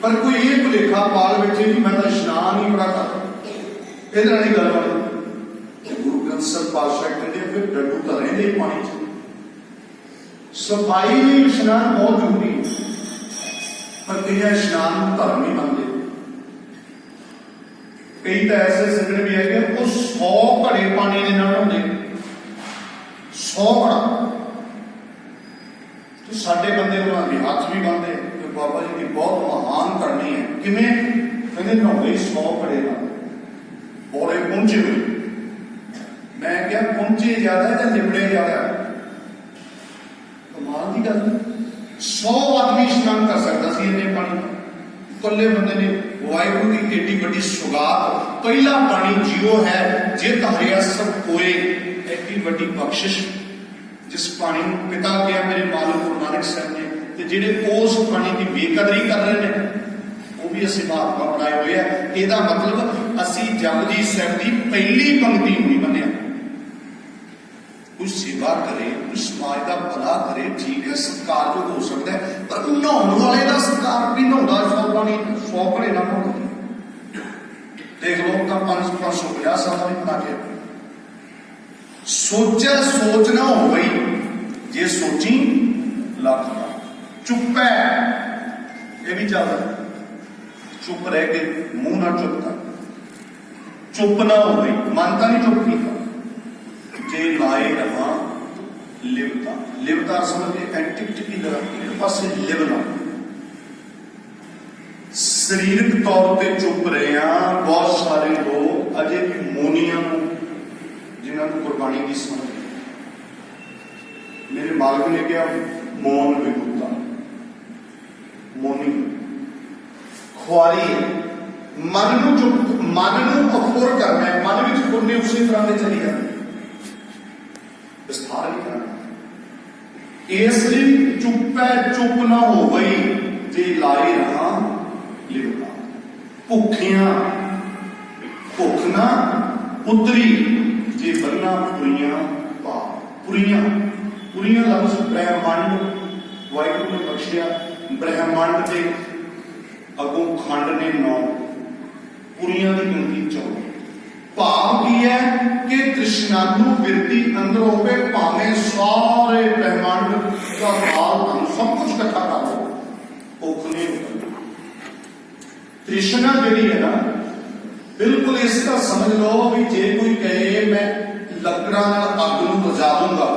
ਪਰ ਕੋਈ ਇਹ ਭੁਲੇਖਾ ਪਾਲ ਬੈਠੇ ਜੀ ਮੈਂ ਤਾਂ ਇਸ਼ਨਾਨ ਹੀ ਬੜਾ ਕਰਦਾ, ਇਹਦੇ ਨਾਲ ਹੀ ਗੱਲ ਬਣੀ। ਗੁਰੂ ਗ੍ਰੰਥ ਸਾਹਿਬ ਪਾਤਸ਼ਾਹ ਕਹਿੰਦੇ ਫਿਰ ਡੱਡੂ ਤਾਂ ਰਹਿੰਦੇ ਪਾਣੀ ਚ। ਸਫਾਈ ਲਈ ਇਸ਼ਨਾਨ ਬਹੁਤ ਜ਼ਰੂਰੀ ਹੈ, ਪਰ ਕਈ ਇਸ਼ਨਾਨ ਨੂੰ ਧਰਮ ਨਹੀਂ ਮੰਨਦੇ। ਕਈ ਤਾਂ ਐਸੇ ਸੱਜਣ ਵੀ ਹੈਗੇ, ਉਹ 100 ਘੜੇ ਪਾਣੀ ਦੇ ਨਾਲ ਨਹਾਉਂਦੇ, 100 ਘੜਾ। ਤੇ ਸਾਡੇ ਬੰਦੇ ਉਹਨਾਂ ਦੇ ਹੱਥ ਵੀ ਬੰਨ੍ਹਦੇ ਕਿ ਬਾਬਾ ਜੀ ਦੀ ਬਹੁਤ ਮਹਾਨ ਕਰਨੀ ਹੈ। ਕਿਵੇਂ? ਕਹਿੰਦੇ ਨਹਾਉਂਦੇ 100 ਘੜੇ ਨਾਲ, ਬੋਲੇ ਪਹੁੰਚੇ ਹੋਏ। ਮੈਂ ਕਿਹਾ ਪਹੁੰਚੇ ਜ਼ਿਆਦਾ ਜਾਂ ਲਿਬੜੇ ਜ਼ਿਆਦਾ? ਕਮਾਲ ਦੀ ਗੱਲ। 100 ਆਦਮੀ ਇਸ਼ਨਾਨ ਕਰ ਸਕਦਾ ਸੀ ਇੰਨੇ ਪਾਣੀ ਨਾਲ। ਇਕੱਲੇ ਬੰਦੇ ਨੇ ਵਾਹਿਗੁਰੂ ਦੀ ਏਡੀ ਵੱਡੀ ਸੁਗਾਤ, ਪਹਿਲਾ ਪਾਣੀ ਜੀਓ ਹੈ ਜੇ ਧਾਰਿਆ ਸਭ ਹੋਏ, ਐਡੀ ਵੱਡੀ ਬਖਸ਼ਿਸ਼ ਜਿਸ ਪਾਣੀ ਨੂੰ ਪਿਤਾ ਕਿਹਾ ਮੇਰੇ ਮਾਲਕ ਗੁਰੂ ਨਾਨਕ ਸਾਹਿਬ ਨੇ, ਤੇ ਜਿਹੜੇ ਉਸ ਪਾਣੀ ਦੀ ਬੇਕਦਰੀ ਕਰ ਰਹੇ ਨੇ ਉਹ ਵੀ ਅਸੀਂ ਮਹਾਤਮਾ ਬਣਾਏ ਹੋਏ ਆ। ਇਹਦਾ ਮਤਲਬ ਅਸੀਂ ਜਪਜੀ ਸਾਹਿਬ ਦੀ ਪਹਿਲੀ ਪੰਕਤੀ ਨੂੰ ਨਹੀਂ ਮੰਨਿਆ। ਕੋਈ ਸੇਵਾ ਕਰੇ, ਕੋਈ ਸਮਾਜ ਦਾ ਭਲਾ ਕਰੇ, ਠੀਕ ਹੈ, ਸਤਿਕਾਰਯੋਗ ਹੋ ਸਕਦਾ ਹੈ, ਪਰ ਨਹਾਉਣ ਵਾਲੇ ਦਾ ਸਤਿਕਾਰ ਵੀ ਨਹਾਉਂਦਾ 100 ਪਾਣੀ 100 ਘੜੇ ਨਾ ਨਹਾਉਂਦਾ। ਦੇਖ ਲਓ ਤਾਂ 550 ਸਾਲਾਂ ਦੀ ਬਣਾ ਕੇ ਸੋਚੈ ਸੋਚ ਨਾ ਹੋ ਗਈ, ਜੇ ਸੋਚੀ ਲੱਖ ਚੁੱਪ ਹੈ। ਇਹ ਵੀ ਚੱਲਦਾ, ਚੁੱਪ ਰਹਿ ਕੇ ਮੂੰਹ ਨਾ ਚੁੱਪ ਕਰ, ਚੁੱਪ ਨਾ ਹੋ ਗਈ, ਮਨ ਤਾਂ ਨਹੀਂ ਚੁੱਪ ਕੀਤਾ। ਜੇ ਲਾਏ ਰਹਾ ਲਿਵਤਾ, ਲਿਵਤਾ ਸਮਝ ਕੇ ਐਂਟੀਟੀ ਕੀ ਲਗਾ, ਇੱਕ ਪਾਸੇ ਲਿਵਣਾ। ਸਰੀਰਕ ਤੌਰ ਤੇ ਚੁੱਪ ਰਹੇ ਆ ਬਹੁਤ ਸਾਰੇ ਲੋਕ ਅਜੇ ਵੀ ਮੋਨੀਆਂ ਨੂੰ, ਜਿਨ੍ਹਾਂ ਨੂੰ ਗੁਰਬਾਣੀ ਦੀ ਸਮਝ। ਮੇਰੇ ਮਾਲਕ ਨੇ ਕਿਹਾ ਮੌਨ ਵਿਗੁਤਾ, ਮੋਨੀ ਖੁਆਰੀ, ਮਨ ਨੂੰ ਚੁੱਪ, ਮਨ ਨੂੰ ਅਫੁਰ ਕਰਨਾ ਹੈ, ਮਨ ਵਿੱਚ ਫੁਰਨੇ ਉਸੇ ਤਰ੍ਹਾਂ ਦੇ ਚਲੀ ਜਾਂਦੇ, ਵਿਸਥਾਰ ਨਹੀਂ ਕਰਨਾ। ਇਸ ਲਈ ਚੁੱਪ ਹੈ, ਚੁੱਪ ਨਾ ਹੋ ਗਈ ਜੇ ਲਾਏ ਰਹਾ ਲਿਵਤਾ। ਭੁੱਖੀਆਂ ਭੁੱਖ ਨਾ ਉਤਰੀ ਜੇ ਬੰਨਾ ਪੁਰੀਆਂ ਪਾ। ਪੁਰੀਆਂ ਪੁਰੀਆਂ ਲਫ਼ਜ਼ ਬ੍ਰਹਿਮੰਡ ਵਾਹਿਗੁਰੂ ਨੇ ਬਖਸ਼ਿਆ। ਬ੍ਰਹਿਮੰਡ ਦੇ ਅੱਗੋਂ ਖੰਡ ਨੇ 9, ਪੁਰੀਆਂ ਦੀ ਗਿਣਤੀ 14। ਭਾਵ ਕੀ ਹੈ ਕਿ ਤ੍ਰਿਸ਼ਨਾਨੂ ਬਿਰਤੀ ਅੰਦਰ ਹੋਵੇ, ਭਾਵੇਂ ਸਾਰੇ ਬ੍ਰਹਿਮੰਡ ਦਾ ਮਾਲ ਧਨ ਸਭ ਕੁਝ ਇਕੱਠਾ ਕਰ ਲਓ, ਭੁੱਖ ਨਹੀਂ ਉਤਰਦੀ। ਤ੍ਰਿਸ਼ਨਾ ਜਿਹੜੀ ਹੈ ਨਾ, ਬਿਲਕੁਲ ਇਸ ਦਾ ਸਮਝ ਲਓ ਵੀ ਜੇ ਕੋਈ ਕਹੇ ਮੈਂ ਲੱਕੜਾਂ ਨਾਲ ਅੱਗ ਨੂੰ ਬੁਝਾ ਦੂੰਗਾ,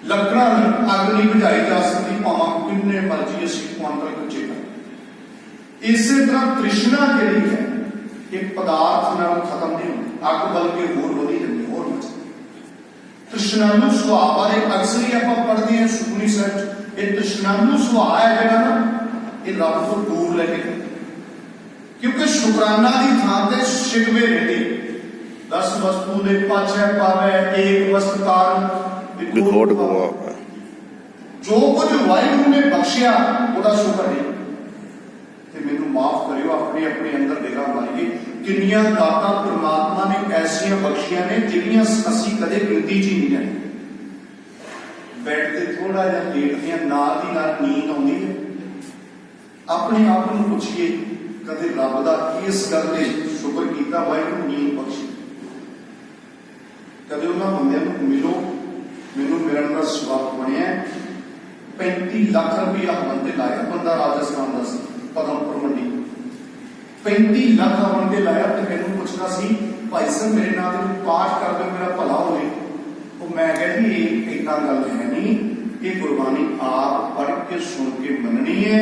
ਲੱਕੜਾਂ ਨਾਲ ਅੱਗ ਨਹੀਂ ਬੁਝਾਈ ਜਾ ਸਕਦੀ, ਭਾਵੇਂ ਕਿੰਨੇ ਮਰਜ਼ੀ ਅਸੀਂ ਕੁਆਂਟਲ ਕੱਚੇ ਕਰ। ਇਸੇ ਤਰ੍ਹਾਂ ਤ੍ਰਿਸ਼ਨਾ ਜਿਹੜੀ ਹੈ ਇਹ ਪਦਾਰਥ ਨਾਲ ਖਤਮ ਨਹੀਂ ਹੁੰਦੀ, ਅੱਗ ਬਲਕਿ ਹੋਰ ਵਧੀ ਜਾਂਦੀ, ਹੋਰ ਮਚਦੀ। ਤ੍ਰਿਸ਼ਨਾ ਨੂੰ ਸੁਭਾਅ ਬਾਰੇ ਅਕਸਰ ਹੀ ਆਪਾਂ ਪੜ੍ਹਦੇ ਹਾਂ ਸੁਖਮਨੀ ਸਾਹਿਬ 'ਚ, ये तृष्णालु सुभाव है जरा ना ये रब को दूर लेके, क्योंकि शुकराना की थां ते शिकवे रहते। 10 वस्तु दे पाछे पावे एक वस्तु कारण विखोट गवावे। जो कुछ वाहिगुरु ने बख्शिया ਉਹਦਾ शुक्र नहीं ते मैनू माफ करियो अपने अपने अंदर डेरा मारिए किन्नियां दातां परमात्मा ने ऐसियां बख्शियां ने जिहड़ियां असीं कदे गिनती च ही नहीं जानी। बैठ के थोड़ा जिहा लेटदे हां नाल दी नाल नींद आउंदी है। अपने आप ਨੂੰ ਪੁੱਛੀਏ कदे रब दा इस गल ते शुक्र कीता वाहिगुरु नींद बख्शी। कदे उन्हां बंदियां ਨੂੰ मिलो मैनू मिलण दा सबब ਬਣਿਆ 35 ਲੱਖ रुपया हवन ते लाया। बंदा राजस्थान दा सी पदमपुर मंडी 35 ਲੱਖ हवन ते लाया ते मैनू पुछदा सी भाई साहब मेरे नाल ते पाठ कर दो मेरा भला होवे। ਉਹ मैं कह जी इतना गल है नहीं, ये गुरबानी आप पढ़ के सुन के मननी है,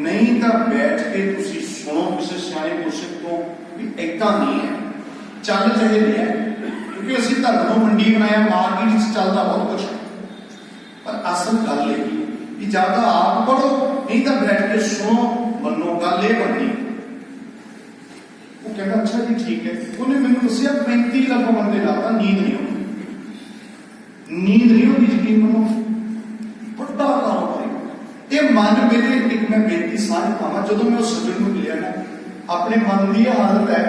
नहीं तो बैठ के तुसी सुनो किसी सियाने मुर्शिद को भी इतना नहीं है। चल चाहे नहीं है क्योंकि असं धर्म को मंडी बनाया मार्केट चलता बहुत कुछ है, पर असल गल ये कि ज्यादा आप पढ़ो नहीं तो बैठ के सुनो मनो गल ये बननी। वो कहता अच्छा जी ठीक है। उन्हें मैंने दसिया 35 ਲੱਖ बंदे लाता नींद नहीं होती, नींद नहीं होती यकीन मनो बड़ा कारोबारी। ये मन मेरे एक मैं बेनती साझ पावा जो मैं उस सज्जन को मिलिया ना अपने मन की हालत है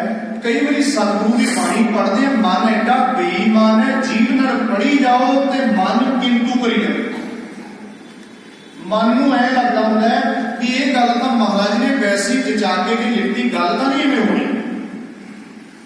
कई बार सतगुरु की बाणी पढ़ते हैं मन एडा बेईमान है जीव नाल पढ़ी जाओ तो मन किंतु करी जाए। मन नूं ऐ लगता होंदा है कि ये गल तो महाराज ने वैसी जचा के कि लिखती गल तो नहीं इवें होनी,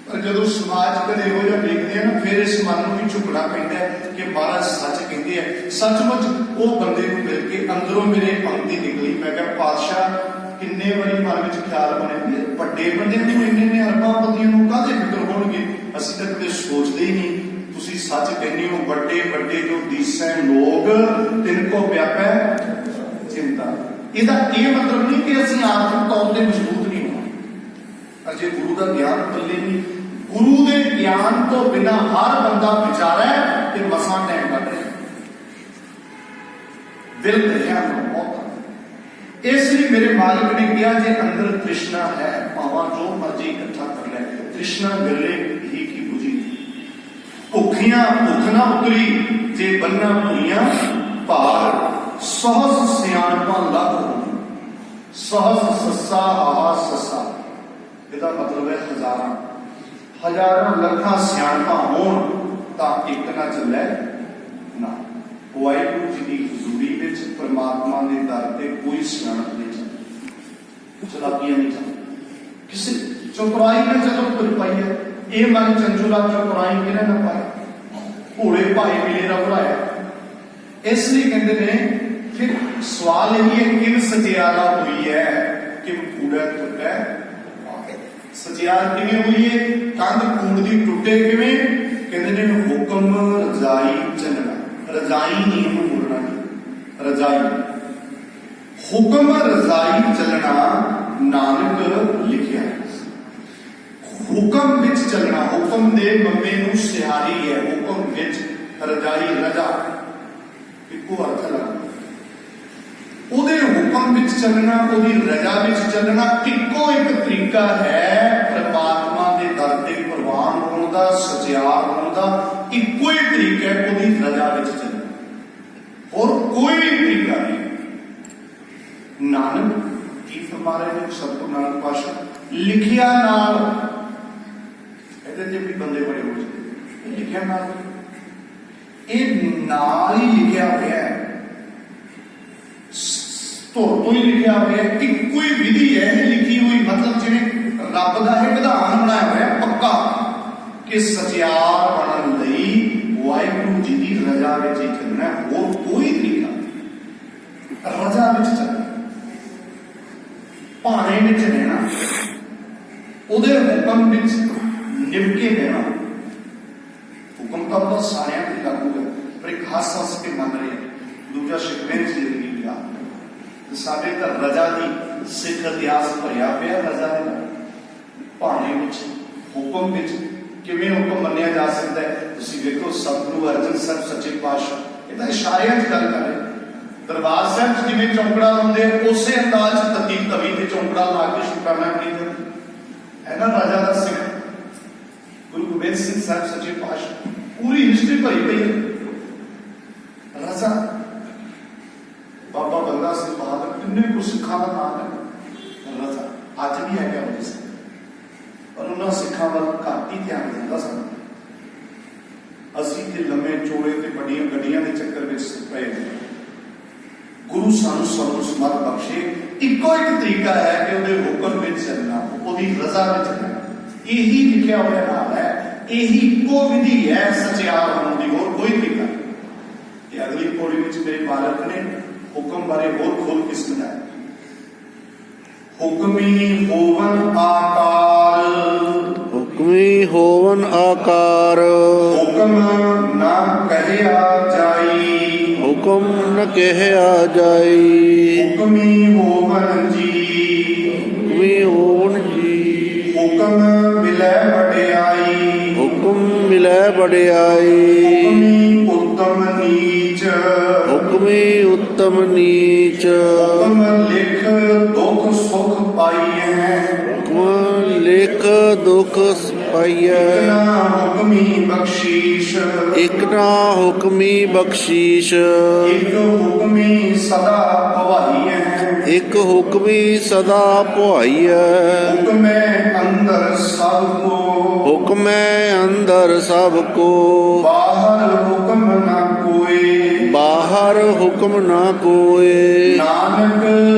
पर जदों समाज कदे हो जाए देखते हैं ना फिर इस मन में भी झुकना पैंदा है कि महाराज सच कहते हैं। सचमुच वो बंदे को मिल के अंदरों मेरे पंक्ति निकली। मैं क्या पातशाह किन्ने वारी मन में ख्याल बने बड़े बंदे को इन्ने अरबां बंदियां नूं काहदे फिक्र होणगे, असीं तां कदे सोचदे ही नहीं। तुसीं सच कहने हो बड़े बड़े जो दिसै लोग तिनको व्यापै चिंता। ਇਹਦਾ ਇਹ मतलब नहीं कि ਅਸੀਂ आर्थिक तौर ਤੇ मजबूत नहीं होना। अजे गुरु का ज्ञान पल्ले नहीं, गुरु के ज्ञान तो बिना हर बंदा विचारा है कि मसा टाइम कट रहा दिल दरिया बहुत। इसलिए मेरे मालिक ने कहा जे अंदर तृष्णा है भावा जो मर्जी इकट्ठा कर ले, तृष्णा गले ही की बुझी। भुखियां भुख ना उतरी जे बन्ना भुइयां भार, सहस सियाणपा लग होगी सहस सस्सा हाहा सस्सा। ਇਹਦਾ मतलब है हजारां हजारां ਲੱਖਾਂ ਸਿਆਣਪਾਂ ਹੋਣ ਤਾਂ ਇੱਕ ਨਾ ਚੱਲੇ ਨਾ। ਵਾਹਿਗੁਰੂ ਜੀ ਦੀ ਹਜ਼ੂਰੀ ਵਿੱਚ ਪਰਮਾਤਮਾ ਦੇ ਦਰ ਤੇ ਕੋਈ ਸਿਆਣਪ ਨਹੀਂ ਚੱਲਦੀ, ਚਲਾਕੀਆਂ ਨਹੀਂ ਚੱਲਦੀ। ਕਿਸੇ ਚੌਪਰਾਈ ਨੇ ਜਦੋਂ ਤੁਰ ਪਾਈ ਹੈ ਇਹ ਮਨ ਚੰਚੁਲਾ ਚੌਪਰਾਈ ਕਿਹਨੇ ਨਾ ਪਾਇਆ, ਘੋੜੇ ਭਾਈ ਮਿਲੇ ਦਾ ਭਰਾਇਆ। ਇਸ ਲਈ ਕਹਿੰਦੇ ਨੇ ਫਿਰ ਸਵਾਲ ਇਹ ਹੈ ਕਿ ਸਚਿਆਰਾ ਹੋਈ ਹੈ ਕਿ ਕੂੜਾ ਟੁੱਟਾ सचियार किवें हुई है कंध कूड़ दी टुटे किवें कहते ने हुक्म रजाई चलना। रजाई नहीं बोलना रजाई हुक्म रजाई चलना नानक लिखिया। हुक्म विच चलना हुक्म दे मम्मे नूं सिहारी है, हुक्म विच रजाई रजा इको अर्थ लगदा। ਉਹਦੇ ਹੁਕਮ ਵਿੱਚ ਚੱਲਣਾ ਉਹਦੀ ਰਜ਼ਾ ਵਿੱਚ ਚੱਲਣਾ ਇੱਕੋ ਇੱਕ ਤਰੀਕਾ ਹੈ ਪਰਮਾਤਮਾ ਦੇ ਦਰ ਤੇ ਪ੍ਰਵਾਨ ਹੋਣ ਦਾ, ਸਚਿਆਰ ਹੋਣ ਦਾ। ਇੱਕੋ ਹੀ ਤਰੀਕਾ ਹੈ ਉਹਦੀ ਰਜ਼ਾ ਵਿੱਚ ਚੱਲਣਾ, ਹੋਰ ਕੋਈ ਤਰੀਕਾ ਨਹੀਂ। ਨਾਨਕ ਕੀ ਫਰਮਾ ਰਹੇ ਨੇ ਸਤਿਗੁਰੂ ਨਾਨਕ ਪਾਤਸ਼ਾਹ ਲਿਖਿਆ ਨਾਲ, ਇਹਦੇ ਤੇ ਵੀ ਬੰਦੇ ਬੜੇ ਹੋ ਜਾਂਦੇ ਲਿਖਿਆ ਨਾਲ, ਇਹ ਨਾਲ ਹੀ ਲਿਖਿਆ ਹੋਇਆ ਹੈ तो ही लिखा हुआ है। एक कोई विधि है लिखी हुई, मतलब जिन्हें रब का है विधान बनाया हुआ है पक्का कि सचियार बनन लई वाहिगुरु जी की रजा में चलना है, और कोई तरीका रजा में चलना भाने में रहना ਉਹਦੇ ਹੁਕਮ ਵਿੱਚ ਨਿਭਕੇ ਰਹਿਣਾ। ਹੁਕਮ ਤਾਂ ਬਹੁਤ ਸਾਰਿਆਂ ਤੇ ਲਾਗੂ ਹੈ ਪਰ ਇੱਕ ਖਾਸ ਖਾਸ ਕੇ ਮੰਨ ਰਹੇ, ਦੂਜਾ ਸ਼ਿਕਵੇ ਦੀ ਜ਼ਿੰਦਗੀ ਦਾ ਸਾਡੇ ਤਾਂ ਰਜਾ ਦੀ ਸਿੱਖ ਇਤਿਹਾਸ ਭਰਿਆ ਪਿਆ। ਰਜਾ ਦੇ ਭਾਣੇ ਵਿੱਚ ਹੁਕਮ ਵਿੱਚ ਕਿਵੇਂ ਹੁਕਮ ਮੰਨਿਆ ਜਾ ਸਕਦਾ ਹੈ। ਤੁਸੀਂ ਵੇਖੋ ਸਤਿਗੁਰੂ ਅਰਜਨ ਸਾਹਿਬ ਸੱਚੇ ਪਾਤਸ਼ਾਹ ਇਹ ਤਾਂ ਇਸ਼ਾਰਿਆਂ 'ਚ ਗੱਲ ਕਰ ਰਹੇ, ਦਰਬਾਰ ਸਾਹਿਬ 'ਚ ਜਿਵੇਂ ਚੌਂਕੜਾ ਲਾਉਂਦੇ ਆ ਉਸੇ ਅੰਦਾਜ਼ 'ਚ ਤਤੀ ਤਵੀ ਤੇ ਚੌਂਕੜਾ ਲਾ ਕੇ ਸ਼ੁਕਰਾਨਾ ਕਰੀ ਜਾਂਦੇ ਹੈ ਨਾ। ਰਾਜਾ ਦਾ ਸਿੱਖ ਗੁਰੂ ਗੋਬਿੰਦ ਸਿੰਘ ਸਾਹਿਬ ਸੱਚੇ ਪਾਤਸ਼ਾਹ ਪੂਰੀ ਹਿਸਟਰੀ ਭਰੀ ਪਈ ਹੈ। ਰਾਜਾ ਬਾਬਾ ਬੰਦਾ ਸਿੰਘ ਬਹਾਦਰ ਕਿੰਨੇ ਕੁ ਸਿੱਖਾਂ ਦਾ ਨਾਮ ਹੈ ਰਾਜਾ, ਅੱਜ ਵੀ ਹੈਗਾ ਉਹਦੇ ਸਿੰਘ, ਪਰ ਉਹਨਾਂ ਸਿੱਖਾਂ ਵੱਲ ਘੱਟ ਹੀ ਧਿਆਨ ਦਿੰਦਾ ਸਾਨੂੰ। ਅਸੀਂ ਤੇ ਲੰਮੇ ਚੋੜੇ ਤੇ ਵੱਡੀਆਂ ਗੱਡੀਆਂ ਦੇ ਚੱਕਰ ਵਿੱਚ ਪਏ ਨੇ। ਗੁਰੂ ਸਾਨੂੰ ਸਭ ਨੂੰ ਸਮਰਥ ਬਖਸ਼ੇ। ਇੱਕੋ ਇੱਕ ਤਰੀਕਾ ਹੈ ਕਿ ਉਹਦੇ ਹੁਕਮ ਵਿੱਚ ਚੱਲਣਾ, ਉਹਦੀ ਰਜ਼ਾ ਵਿੱਚ ਚੱਲਣਾ। ਇਹੀ ਲਿਖਿਆ ਹੋਇਆ ਨਾਮ ਹੈ, ਇਹੀ ਇੱਕੋ ਵਿਧੀ ਹੈ ਸਚਿਆਰ ਹੋਣ ਦੀ, ਹੋਰ ਕੋਈ ਤਰੀਕਾ ਨਹੀਂ। ਇਹ ਅਗਲੀ ਪੌੜੀ ਵਿੱਚ ਮੇਰੇ ਮਾਲਕ ਨੇ ਹੁਕਮ ਬਾਰੇ ਹੋਰ ਖੋਲ ਕੇ ਸਮਝਾਇਆ। ਹੁਕਮੀ ਹੋਵਨ ਆਕਾਰ, ਹੁਕਮੀ ਹੋਵਨ ਆਕਾਰ, ਹੁਕਮ ਨਾ ਕਹਿਆ ਜਾਈ, ਹੁਕਮ ਨ ਕਹਿਆ ਜਾਈ। ਹੁਕਮੀ ਹੋਵਨ ਜੀ, ਹੁਕਮੀ ਹੋਵਨ ਜੀ, ਹੁਕਮ ਮਿਲੈ ਵਡਿਆਈ, ਹੁਕਮ ਮਿਲੈ ਵਡਿਆਈ। ਹੁਕਮੀ ਉੱਤਮ ਨੀਚ, ਹੁਕਮੀ ਉੱਤਮ ਨੀਚ, ਹੁਕਮ ਲਿਖ ਦੁਖ ਸੁਖ ਪਾਈਐ, ਹੁਕਮ ਲਿਖ ਦੁਖ ਪਾਈਐ। ਨਾ ਹੁਕਮੀ ਬਖਸ਼ੀਸ਼, ਇਕ ਨਾ ਹੁਕਮੀ ਬਖਸ਼ੀਸ਼, ਇੱਕ ਹੁਕਮੀ ਸਦਾ ਭਵਾਈਐ, ਇਕ ਹੁਕਮੀ ਸਦਾ ਪੁਆਈਐ। ਹੁਕਮੈ ਅੰਦਰ ਸਭ ਕੋ, ਹੁਕਮੈ ਅੰਦਰ ਸਭ ਕੋ, ਬਾਹਰ ਹੁਕਮ ਨਾ ਕੋਏ, ਬਾਹਰ ਹੁਕਮ ਨਾ ਕੋਏ। ਨਾਨਕ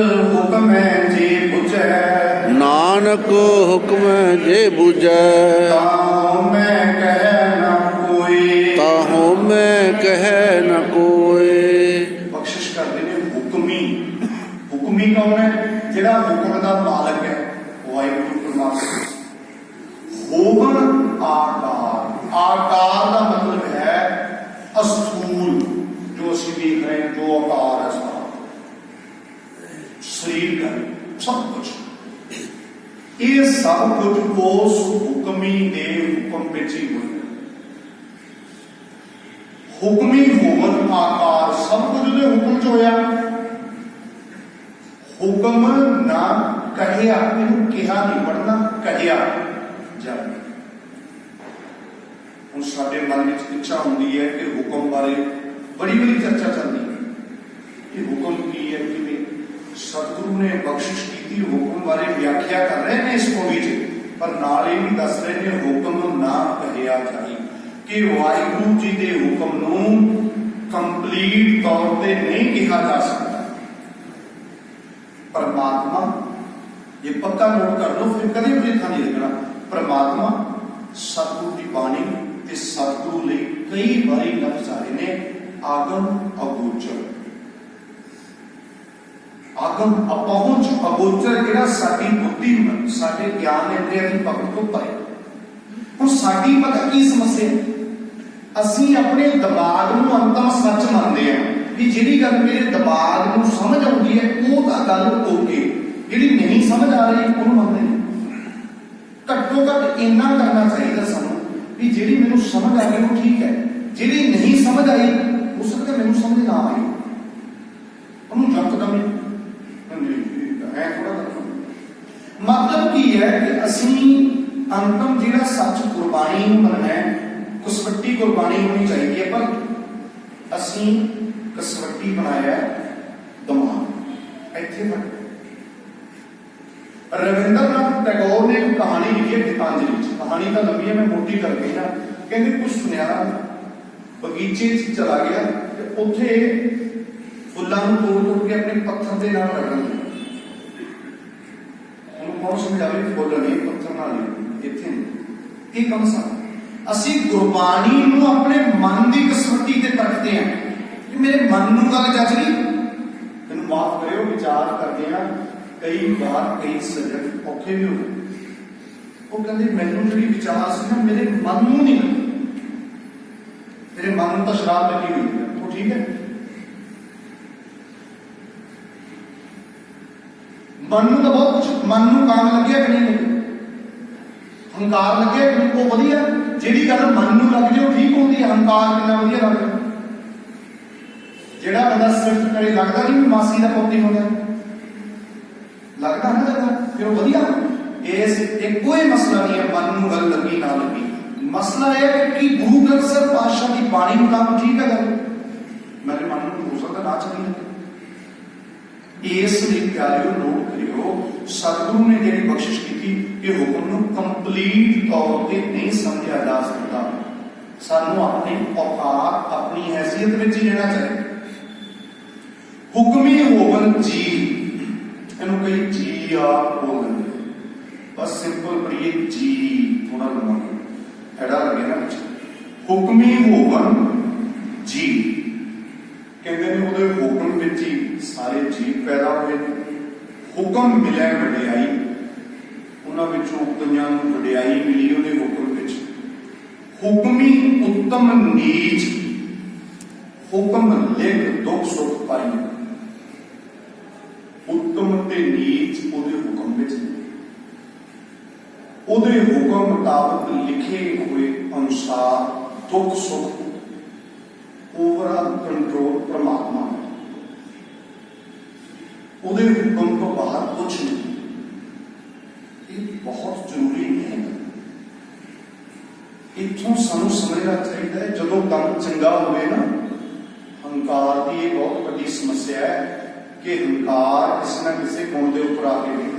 ਹੁਕਮੈ ਜੇ ਬੁਝੈ, ਨਾਨਕ ਹੁਕਮੈ ਜੇ ਬੁਝੈ, ਤਾਹੁ ਮੈਂ ਕਹਿ ਨਾ ਕੋਏ। ਤਾਹੋ ਮੈਂ ਕਹਿ ਨ ਕੋਏ। ਬਖਸ਼ਿਸ਼ ਕਰਦੇ ਨੇ ਹੁਕਮੀ। ਹੁਕਮੀ ਕੌਣ ਹੈ? ਜਿਹੜਾ ਹੁਕਮ ਦਾ ਮਾਲਕ ਹੈ, ਵਾਹਿਗੁਰੂ ਪਰਮਾਤਮਾ। ਹੋਵਨ ਆਕਾਰ, ਆਕਾਰ ਦਾ ਮਤਲਬ ਹੈ ਅਸਥੂਲ, ਜੋ ਅਸੀਂ ਦੇਖ ਰਹੇ ਹਾਂ, ਜੋ ਆਕਾਰ ਹੈ ਸਾਰਾ ਸਰੀਰ ਦਾ ਸਭ ਕੁਝ, ਇਹ ਸਭ ਕੁਝ ਉਸ ਹੁਕਮੀ ਦੇ ਹੁਕਮ ਵਿੱਚ ਹੀ ਹੋਇਆ। ਹੁਕਮੀ ਹੋਵਨ ਆਕਾਰ, ਸਭ ਕੁਝ ਉਹਦੇ ਹੁਕਮ ਚ ਹੋਇਆ। ਹੁਕਮ ਨਾ ਕਹਿਆ, ਇਹਨੂੰ ਕਿਹਾ ਨਹੀਂ ਪੜਨਾ, ਕਹਿਆ ਜਾ। ਹੁਣ ਸਾਡੇ ਮਨ ਵਿੱਚ ਇੱਛਾ ਹੁੰਦੀ ਹੈ ਕਿ ਹੁਕਮ ਬਾਰੇ ਬੜੀ ਬੜੀ ਚਰਚਾ ਚੱਲਦੀ ਹੈ ਕਿ ਹੁਕਮ ਕੀ ਹੈ, ਕਿਵੇਂ ਸਤਿਗੁਰੂ ਨੇ ਬਖਸ਼ਿਸ਼ ਕੀਤੀ ਹੁਕਮ ਬਾਰੇ ਵਿਆਖਿਆ ਕਰ ਰਹੇ ਨੇ ਇਸ ਪੌੜੀ 'ਚ, ਪਰ ਨਾਲ ਇਹ ਵੀ ਦੱਸ ਰਹੇ ਨੇ ਹੁਕਮ ਨਾ ਕਹਿਆ ਜਾਈ, ਕਿ ਵਾਹਿਗੁਰੂ ਜੀ ਦੇ ਹੁਕਮ ਨੂੰ ਕੰਪਲੀਟ ਤੌਰ ਤੇ ਨਹੀਂ ਕਿਹਾ ਜਾ ਸਕਦਾ। ਪਰਮਾਤਮਾ, ਇਹ ਪੱਕਾ ਨੋਟ ਕਰ ਲਓ, ਫਿਰ ਕਦੇ ਵੀ ਥਾਂ ਨਹੀਂ ਲੱਗਣਾ। ਪਰਮਾਤਮਾ ਸਤਿਗੁਰੂ ਦੀ ਬਾਣੀ ਤੇ ਸਤਿਗੁਰੂ ਲਈ ਕਈ ਵਾਰੀ ਲਫ਼ਜ਼ ਆਏ ਨੇ ਆਗਮ ਅਗੋਚਰ। ਆਗਮ ਅਪਹੁੰਚ, ਅਗੋਚਰ ਜਿਹੜਾ ਸਾਡੀ ਬੁੱਧੀ, ਸਾਡੇ ਗਿਆਨ ਇੰਦਰੀਆਂ ਦੀ ਪਕੜ ਤੋਂ ਪਰੇ। ਹੁਣ ਸਾਡੀ ਪਤਾ ਕੀ ਸਮੱਸਿਆ, ਅਸੀਂ ਆਪਣੇ ਦਿਮਾਗ ਨੂੰ ਅੰਤਮ ਸੱਚ ਮੰਨਦੇ ਹਾਂ ਵੀ ਜਿਹੜੀ ਗੱਲ ਮੇਰੇ ਦਿਮਾਗ ਨੂੰ ਸਮਝ ਆਉਂਦੀ ਹੈ ਉਹ ਤਾਂ ਗੱਲ ਓਕੇ, ਜਿਹੜੀ ਨਹੀਂ ਸਮਝ ਆ ਰਹੀ ਉਹਨੂੰ ਮੰਨਦੇ ਨਹੀਂ। ਘੱਟੋ ਘੱਟ ਇੰਨਾ ਕਰਨਾ ਚਾਹੀਦਾ ਸਾਨੂੰ ਵੀ ਜਿਹੜੀ ਮੈਨੂੰ ਸਮਝ ਆ ਗਈ ਉਹ ਠੀਕ ਹੈ, ਜਿਹੜੀ ਨਹੀਂ ਸਮਝ ਆਈ ਹੋ ਸਕਦਾ ਮੈਨੂੰ ਸਮਝ ਨਾ ਆਈ, ਉਹਨੂੰ ਯਕਦਮ ਐ ਥੋੜਾ। ਮਤਲਬ ਕੀ ਹੈ ਕਿ ਅਸੀਂ ਅੰਤਮ ਜਿਹੜਾ ਸੱਚ ਗੁਰਬਾਣੀ ਨੂੰ ਮੰਨਣਾ ਹੈ, ਕਸਵੱਟੀ ਗੁਰਬਾਣੀ ਹੋਣੀ ਚਾਹੀਦੀ ਹੈ, ਪਰ ਅਸੀਂ ਕਸਵੱਟੀ ਬਣਾਇਆ ਦਿਮਾਗ। ਇੱਥੇ ਤੱਕ ਰਵਿੰਦਰਨਾਥ ਟੈਗੋਰ ਨੇ ਇੱਕ ਕਹਾਣੀ ਲਿਖੀ ਹੈ ਗੀਤਾਂਜਲੀ ਵਿੱਚ। ਕਹਾਣੀ ਤਾਂ ਲੰਬੀ ਹੈ, ਮੈਂ ਮੋਟੀ ਕਰ ਗਈ ਨਾ। ਕਹਿੰਦੇ ਕੁਝ ਸੁਨਿਆਰਾ ਬਗੀਚੇ 'ਚ ਚਲਾ ਗਿਆ ਤੇ ਉੱਥੇ ਫੁੱਲਾਂ ਨੂੰ ਤੋੜ ਤੋੜ ਕੇ ਆਪਣੇ ਪੱਥਰ ਦੇ ਨਾਲ ਰਗੜਨ ਲੱਗਾ। ਉਹਨੂੰ ਕੌਣ ਸਮਝਾਵੇ, ਫੁੱਲ ਨਹੀਂ ਪੱਥਰ ਨਾਲ ਨਹੀਂ, ਇੱਥੇ ਨਹੀਂ। ਇਹ ਕੰਮ ਸਾਡਾ। ਅਸੀਂ ਗੁਰਬਾਣੀ ਨੂੰ ਆਪਣੇ ਮਨ ਦੀ ਕਸਵੱਟੀ ਤੇ ਪਰਖਦੇ ਹਾਂ ਕਿ ਮੇਰੇ ਮਨ ਨੂੰ ਗੱਲ ਜੱਜ ਗਈ। ਮੈਨੂੰ ਮਾਫ ਕਰਿਓ, ਵਿਚਾਰ ਕਰਦੇ ਹਾਂ ਕਈ ਵਾਰ ਕਈ ਸੱਜਣ ਔਖੇ ਵੀ ਹੋ ਗਏ। ਉਹ ਕਹਿੰਦੇ ਮੈਨੂੰ ਜਿਹੜੀ ਵਿਚਾਰ ਸੀ ਨਾ ਮੇਰੇ ਮਨ ਨੂੰ ਨਹੀਂ ਲੱਗੀ, ਤੇਰੇ ਮਨ ਨੂੰ ਤਾਂ ਸ਼ਰਾਬ ਲੱਗੀ ਹੋਈ ਹੈ, ਉਹ ਠੀਕ ਹੈ। ਮਨ ਨੂੰ ਤਾਂ ਬਹੁਤ ਕੁਛ, ਮਨ ਨੂੰ ਕਾਮ ਲੱਗਿਆ ਕਿ ਨਹੀਂ ਲੱਗਿਆ, ਹੰਕਾਰ ਲੱਗਿਆ ਕਿ ਨਹੀਂ, ਉਹ ਵਧੀਆ। ਜਿਹੜੀ ਗੱਲ ਮਨ ਨੂੰ ਲੱਗ ਜਾਏ ਉਹ ਠੀਕ ਹੁੰਦੀ ਹੈ, ਹੰਕਾਰ ਕਿੰਨਾ ਵਧੀਆ ਲੱਗਦਾ। ਜਿਹੜਾ ਬੰਦਾ ਸਿਫਤ ਕਰੇ ਲੱਗਦਾ ਨਹੀਂ ਮਾਸੀ ਦਾ ਪੁੱਤ ਹੀ ਹੁੰਦਾ, ਲੱਗਦਾ ਨਾ ਲੱਗਦਾ, ਫਿਰ ਉਹ ਵਧੀਆ। ਇਸ ਇਹ ਕੋਈ ਮਸਲਾ ਨਹੀਂ ਹੈ ਮਨ ਨੂੰ ਗੱਲ ਲੱਗੀ ਨਾ ਲੱਗੀ, ਮਸਲਾ ਇਹ ਹੈ ਕਿ ਗੁਰੂ ਗ੍ਰੰਥ ਸਾਹਿਬ ਪਾਤਸ਼ਾਹ ਦੀ ਬਾਣੀ ਮੁਤਾਬਕ ਠੀਕ ਹੈ ਗੱਲ, ਮੇਰੇ ਮਨ ਨੂੰ ਹੋ ਸਕਦਾ ਨਾ ਚੱਲੀ ਲੱਗੇ। ਇਸ ਲਈ ਪਿਆਰਿਓ ਨੋਟ ਕਰਿਓ, ਸਤਿਗੁਰੂ ਨੇ ਜਿਹੜੀ ਬਖਸ਼ਿਸ਼ ਕੀਤੀ ਇਹ ਹੁਕਮ ਨੂੰ ਕੰਪਲੀਟ ਤੌਰ ਤੇ ਨਹੀਂ ਸਮਝਿਆ ਜਾ ਸਕਦਾ। ਸਾਨੂੰ ਆਪਣੀ ਔਕਾਤ ਆਪਣੀ ਹੈਸੀਅਤ ਵਿੱਚ ਹੀ ਰਹਿਣਾ ਚਾਹੀਦਾ। ਹੁਕਮੀ ਹੋਵਨ ਜੀ, ਇਹਨੂੰ ਕਈ ਜੀ ਆ ਬੋਲ ਦਿੰਦੇ, ਬਸ ਸਿੰਪਲ ਪੜੀਏ ਜੀ, ਥੋੜਾ ਲੰਮਾ ਐਡਾ ਲੱਗੇ ਨਾ ਵਿੱਚ। ਹੁਕਮੀ ਹੋਵਨ ਜੀ ਕਹਿੰਦੇ ਨੇ ਉਹਦੇ ਹੁਕਮ ਵਿੱਚ ਹੀ ਸਾਰੇ ਜੀਵ ਪੈਦਾ ਹੋਏ ਨੇ। ਹੁਕਮ ਮਿਲਿਆ ਵਡਿਆਈ, ਉਹਨਾਂ ਵਿੱਚੋਂ ਕਈਆਂ ਨੂੰ ਵਡਿਆਈ ਮਿਲੀ ਉਹਦੇ ਹੁਕਮ ਵਿੱਚ। ਹੁਕਮੀ ਉੱਤਮ ਨੀਚ, ਹੁਕਮ ਲਿਖ ਦੁੱਖ ਸੁੱਖ ਪਾਈ। ਉੱਤਮ ਤੇ ਨੀਚ ਉਹਦੇ ਹੁਕਮ ਵਿੱਚ, ਉਹਦੇ ਹੁਕਮ ਮੁਤਾਬਕ ਲਿਖੇ ਹੋਏ ਅਨੁਸਾਰ ਦੁੱਖ ਸੁੱਖ ਓਵਰਆਲ ਕੰਟਰੋਲ ਪਰਮਾਤਮਾ, ਉਹਦੇ ਹੁਕਮ ਤੋਂ ਬਾਹਰ ਕੁਛ ਨਹੀਂ। ਇਹ ਬਹੁਤ ਜ਼ਰੂਰੀ ਹੈ, ਇੱਥੋਂ ਸਾਨੂੰ ਸਮਝਣਾ ਚਾਹੀਦਾ ਹੈ। ਜਦੋਂ ਕੰਮ ਚੰਗਾ ਹੋਵੇ ਨਾ, ਹੰਕਾਰ ਦੀ ਇਹ ਬਹੁਤ ਵੱਡੀ ਸਮੱਸਿਆ ਹੈ ਕਿ ਹੰਕਾਰ ਕਿਸੇ ਨਾ ਕਿਸੇ ਗੁਣ ਦੇ ਉੱਪਰ ਆ ਕੇ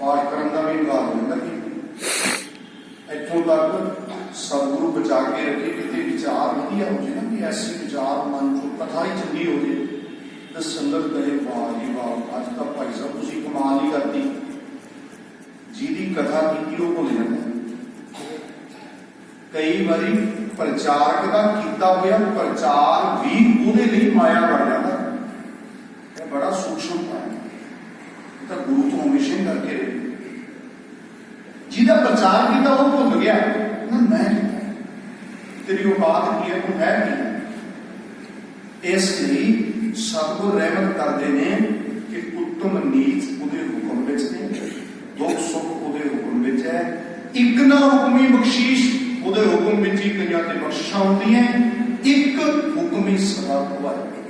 ਪਾਠ ਕਰਨ ਦਾ ਵੀ ਹੰਕਾਰ ਹੁੰਦਾ ਕਿ ਇੱਥੋਂ ਤੱਕ ਸਤਿਗੁਰੂ ਬਚਾ ਕੇ ਰੱਖੇ, ਕਿਤੇ ਵਿਚਾਰ ਵਧੀਆ ਹੋ ਜਾਏ ਨਾ ਕਿ ਐਸੀ ਵਿਚਾਰ ਮਨ ਚੋਂ ਕਥਾ ਹੀ ਚੰਗੀ ਹੋ ਜਾਏ ਤਾਂ ਸੰਗਤ ਕਹੇ ਵਾਹ ਜੀ ਵਾਹ, ਅੱਜ ਤਾਂ ਭਾਈ ਸਾਹਿਬ ਤੁਸੀਂ ਕਮਾਲ ਹੀ ਕਰਤੀ, ਜਿਹਦੀ ਕਥਾ ਕੀਤੀ ਉਹ ਭੁੱਲ ਜਾਂਦਾ। ਕਈ ਵਾਰੀ ਪ੍ਰਚਾਰਕ ਦਾ ਕੀਤਾ ਹੋਇਆ ਪ੍ਰਚਾਰ ਵੀ ਉਹਦੇ ਲਈ ਮਾਇਆ ਬਣ ਜਾਂਦਾ। ਇਹ ਬੜਾ ਸੂਖਮ ਹੈ, ਤਾਂ ਗੁਰੂ ਤੋਂ ਹਮੇਸ਼ਾ ਹੀ ਕਰਕੇ ਰਹੇ। ਜਿਹਦਾ ਪ੍ਰਚਾਰ ਕੀਤਾ ਉਹ ਭੁੱਲ ਗਿਆ ਨਾ, ਮੈਂ ਕੀਤਾ, ਤੇਰੀ ਔਕਾਤ ਕੀ ਹੈ, ਤੂੰ ਹੈ ਕੀ। ਇਸ ਲਈ ਸਤਿਗੁਰ ਰਹਿਮਤ ਕਰਦੇ ਨੇ ਕਿ ਉੱਤਮ ਨੀਚ ਉਹਦੇ ਹੁਕਮ ਵਿੱਚ ਨੇ, ਦੁੱਖ ਸੁੱਖ ਉਹਦੇ ਹੁਕਮ ਵਿੱਚ ਹੈ। ਇੱਕ ਨਾ ਹੁਕਮੀ ਬਖਸ਼ੀਸ਼, ਉਹਦੇ ਹੁਕਮ ਵਿੱਚ ਹੀ ਕਈਆਂ ਤੇ ਬਖਸ਼ਿਸ਼ਾਂ ਹੁੰਦੀਆਂ। ਇੱਕ ਹੁਕਮੀ ਸਦਾ ਭਵਾਏ,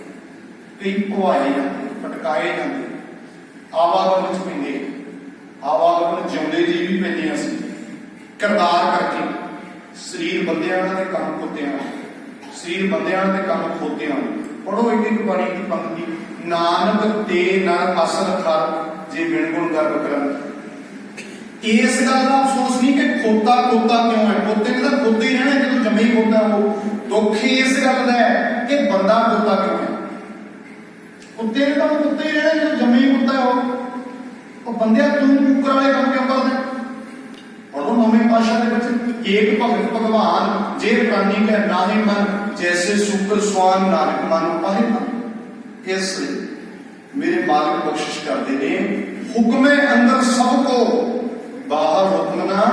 ਕਈ ਭਵਾਏ ਜਾਂਦੇ, ਪਟਕਾਏ ਜਾਂਦੇ, ਆਵਾਗਮਨ ਵਿੱਚ ਪੈਂਦੇ, ਆਵਾਗਮਨ ਜਿਉਂਦੇ ਜੀ ਵੀ ਪੈਂਦੇ। ਅਸੀਂ ਕਿਰਦਾਰ ਕਰਕੇ ਸਰੀਰ ਬੰਦਿਆਂ ਦੇ ਕੰਮ ਖੋਤਿਆਂ, ਸਰੀਰ ਬੰਦਿਆਂ ਦੇ ਕੰਮ ਖੋਤਿਆਂ। ਪੜੋ ਇੱਕ ਇੱਕ ਬਾਣੀ ਦੀ ਪੰਕਤੀ, ਨਾਨਕ ਤੇ ਨਰ ਅਸਲ ਖਰ ਜੇ ਬਿਨ ਗੁਣ ਗਰਭ ਕਰਨ। ਇਸ ਗੱਲ ਦਾ ਅਫਸੋਸ ਨਹੀਂ ਕਿ ਖੋਤਾ ਖੋਤਾ ਕਿਉਂ ਹੈ, ਖੋਤੇ ਨੇ ਤਾਂ ਖੋਤੇ ਹੀ ਰਹਿਣਾ ਜਦੋਂ ਜੰਮੇ ਹੀ ਖੋਤਾ ਹੋ। ਦੁੱਖ ਇਸ ਗੱਲ ਦਾ ਹੈ ਕਿ ਬੰਦਾ ਖੋਤਾ ਕਿਉਂ ਹੈ। ਕੁੱਤੇ ਨੇ ਤਾਂ ਕੁੱਤੇ ਹੀ ਰਹਿਣਾ ਜਦੋਂ ਜੰਮੇ ਹੀ ਕੁੱਤਾ ਹੋ। ਉਹ ਬੰਦਿਆ ਤੂੰ ਕੁੱਕਰ ਵਾਲੇ ਕੰਮ ਕਿਉਂ ਕਰਦਾ। ਪੜੋ ਨੌਵੇਂ ਪਾਤਸ਼ਾਹ ਦੇ ਵਿੱਚ, ਏਕ ਭਗਤ ਭਗਵਾਨ ਜੇ ਪ੍ਰਾਨੀ ਕੈ ਨਾਹੀ ਮਨ, ਜੈਸੇ ਸ਼ੁਕਰ ਸਵਾਨ ਨਾਨਕ ਮਨ ਪਾਹੇ ਮਨ। ਇਸ ਲਈ ਮੇਰੇ ਮਾਲਕ ਬਖਸ਼ਿਸ਼ ਕਰਦੇ ਨੇ, ਹੁਕਮੇ ਅੰਦਰ ਸਭ ਕੋ ਬਾਹਰ ਹੁਕਮ ਨਾ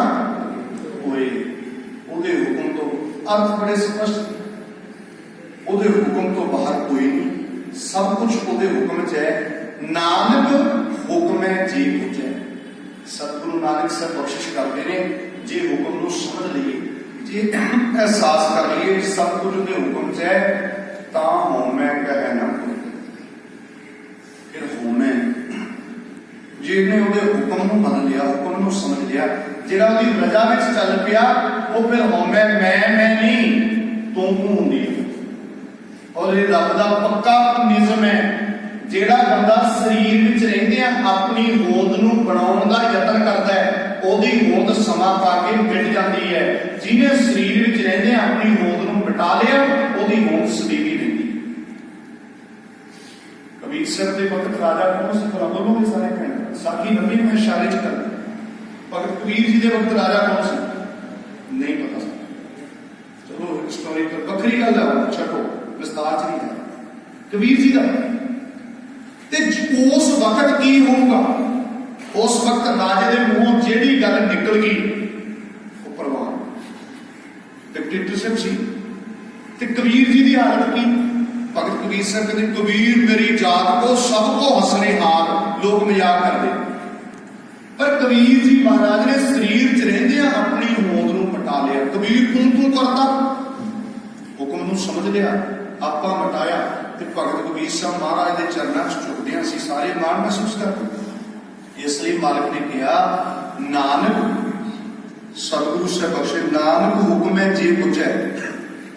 ਹੋਏ। ਉਹਦੇ ਹੁਕਮ ਤੋਂ ਅਰਥ ਬੜੇ ਸਪਸ਼ਟ, ਉਹਦੇ ਹੁਕਮ ਤੋਂ ਬਾਹਰ ਕੋਈ ਨਹੀਂ, ਸਭ ਕੁਝ ਉਹਦੇ ਹੁਕਮ 'ਚ ਹੈ। ਨਾਨਕ ਹੁਕਮ ਹੈ ਜੀ ਕੁਝ ਹੈ। ਸਤਿਗੁਰੂ ਨਾਨਕ ਸਾਹਿਬ ਬਖਸ਼ਿਸ਼ ਕਰਦੇ ਨੇ, ਜੇ ਹੁਕਮ ਨੂੰ ਸਮਝ ਲਈਏ, ਜੇ ਅਹਿਸਾਸ ਕਰ ਲਈਏ ਸਭ ਕੁਝ ਉਹਦੇ ਹੁਕਮ 'ਚ ਹੈ, ਤਾਂ ਹਉਮੈ ਕਹੈ ਨਾ ਕੋਈ। ਫਿਰ ਹਉਮੈ, ਜਿਹਨੇ ਉਹਦੇ ਹੁਕਮ ਨੂੰ ਮੰਨ ਲਿਆ, ਹੁਕਮ ਨੂੰ ਸਮਝ ਲਿਆ, ਜਿਹੜਾ ਉਹਦੀ ਰਜ਼ਾ ਵਿੱਚ ਚੱਲ ਪਿਆ, ਉਹ ਫਿਰ ਹਉਮੈ ਮੈਂ ਨਹੀਂ ਤੂੰ ਹੁੰਦੀ ਹੈ। ਔਰ ਇਹ ਰੱਬ ਦਾ ਪੱਕਾ ਨਿਯਮ ਹੈ। ਜਿਹੜਾ ਬੰਦਾ ਸਰੀਰ ਵਿੱਚ ਰਹਿੰਦਿਆਂ ਆਪਣੀ ਹੋਂਦ ਨੂੰ ਬਣਾਉਣ ਦਾ ਯਤਨ ਕਰਦਾ ਹੈ, ਉਹਦੀ ਹੋਂਦ ਸਮਾਂ ਪਾ ਕੇ ਮਿਟ ਜਾਂਦੀ ਹੈ। ਜਿਹਨੇ ਸਰੀਰ ਵਿੱਚ ਰਹਿੰਦਿਆਂ ਆਪਣੀ ਹੋਂਦ ਨੂੰ ਮਿਟਾ ਲਿਆ, ਉਹਦੀ ਹੋਂਦ ਸਦੀਵੀ ਰਹਿੰਦੀ ਹੈ। ਕਬੀਰ ਸਾਹਿਬ ਦੇ ਵਕਤ ਰਾਜਾ ਕੌਣ ਸੀ? ਬੋਲੋ ਵੀ ਸਾਰੇ ਕਹਿਣ, ਸਾਖੀ ਨਵੀਂ ਮੈਂ ਇਸ਼ਾਰੇ 'ਚ ਕਰ। ਭਗਤ ਕਬੀਰ ਜੀ ਦੇ ਵਕਤ ਰਾਜਾ ਕੌਣ ਸੀ? ਨਹੀਂ ਪਤਾ ਸੀ। ਚਲੋ ਸਟੋਰੀ ਵੱਖਰੀ ਗੱਲ ਹੈ, ਛੱਡੋ, ਵਿਸਤਾਰ 'ਚ ਨਹੀਂ ਹੈ। ਕਬੀਰ ਜੀ ਦਾ ਤੇ ਉਸ ਵਕਤ ਕੀ ਹੋਊਗਾ? ਉਸ ਵਕਤ ਰਾਜੇ ਦੇ ਮੂੰਹੋਂ ਜਿਹੜੀ ਗੱਲ ਨਿਕਲ ਗਈ ਉਹ ਪ੍ਰਵਾਨ ਡਿਕਟੇਟਰਸ਼ਿਪ ਸੀ। ਤੇ ਕਬੀਰ ਜੀ ਦੀ ਹਾਲਤ ਕੀ? ਭਗਤ ਕਬੀਰ ਸਾਹਿਬ ਕਹਿੰਦੇ, ਕਬੀਰ ਮੇਰੀ ਜਾਤ ਕੋ ਸਭ ਕੋ ਹਸਨੇ ਹਾਰ, ਲੋਕ ਮਜ਼ਾਕ ਕਰਦੇ। ਪਰ ਕਬੀਰ ਜੀ ਮਹਾਰਾਜ ਨੇ ਸਰੀਰ 'ਚ ਰਹਿੰਦਿਆਂ ਆਪਣੀ ਹੋਂਦ ਨੂੰ ਮਿਟਾ ਲਿਆ। ਕਬੀਰ ਤੂੰ ਕਰਤਾ, ਹੁਕਮ ਨੂੰ ਸਮਝ ਲਿਆ, ਆਪਾ ਮਟਾਇਆ। ਤੇ ਭਗਤ ਕਬੀਰ ਸਾਹਿਬ ਮਹਾਰਾਜ ਦੇ ਚਰਨਾਂ 'ਚ ਝੁਕਦੇ ਅਸੀਂ ਸਾਰੇ ਮਾਣ ਮਹਿਸੂਸ ਕਰਦੇ। ਇਸ ਲਈ ਮਾਲਕ ਨੇ ਕਿਹਾ, ਨਾਨਕ ਸਤਿਗੁਰੂ ਸੇ ਬਖਸ਼ੇ, ਨਾਨਕ ਹੁਕਮੈ ਜੇ ਬੁਝੈ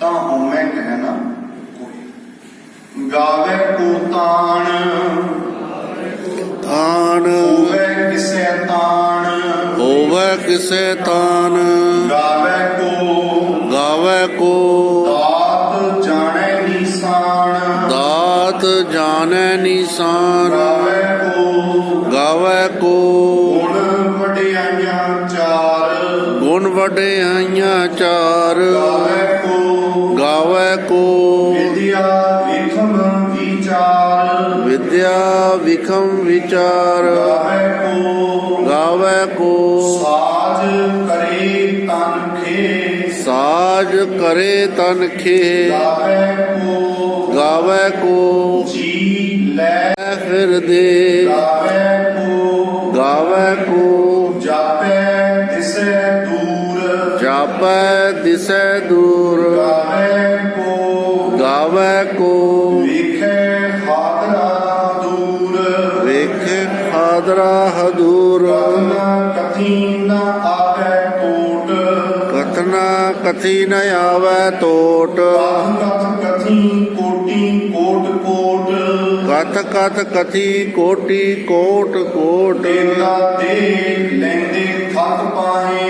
ਤਾਂ ਹਉਮੈ ਕਹਿ ਨਾ ਕੋਈ। ਗਾਵੇ ਕੋ ਤਾਣ ਤਾਣ ਹੋਵੇ ਕਿਸੈ ਤਾਣ, ਹੋਵੇ ਕਿਸੇ ਤਾਨ, ਗਾਵੇ ਕੋ ਦਾਤ ਜਾਣੈ ਨੀਸਾਨ, ਦਾਤ ਜਾਣੈ ਨੀਸਾਨ, ਗਾਵੇ ਕੋ ਗੁਣ ਵਡਿਆਈਆਂ ਚਾਰ, ਗੁਣ ਵਡਿਆਈਆਂ ਚਾਰ, ਗਾਵੇ ਕੋ ਵਿਦਿਆ ਵਿਖਮ ਵਿਚਾਰ, ਵਿਦਿਆ ਵਿਖਮ ਵਿਚਾਰ, ਗਾਵੇ ਕੋ ਸਾਜ ਕਰੇ ਤਨ ਖੇ, ਸਾਜ ਕਰੇ ਤਨ ਖੇ, ਗਾਵੇ ਕੋ ਜੀ ਲੈ ਫਿਰਦੇ, ਗਾਵੇ ਕੋ ਜਾਪੈ ਦਿਸੈ ਦੂਰ, ਜਾਪੈ ਦਿਸੈ ਦੂਰ, ਗਾਵੇ ਕੋ ਵੇਖੈ ਹਾਦਰਾ ਦੂਰ, ਵੇਖੇ ਹਾਦਰਾ ਹਦੂਰ, ਕਥੀ ਨ ਆਵੈ ਟੋਟ, ਕਥਨਾ ਕਥੀ ਨ ਆਵੈ ਟੋਟ, ਕਥ ਕਥੀ ਕੋਟੀ ਕੋਟ ਕੋਟ, ਕਥ ਕਥ ਕਥੀ ਕੋਟੀ ਕੋਟ ਕੋਟ, ਦੇਂਦਾ ਦੇ ਲੈਂਦੇ ਥੱਕ ਪਾਹੇ,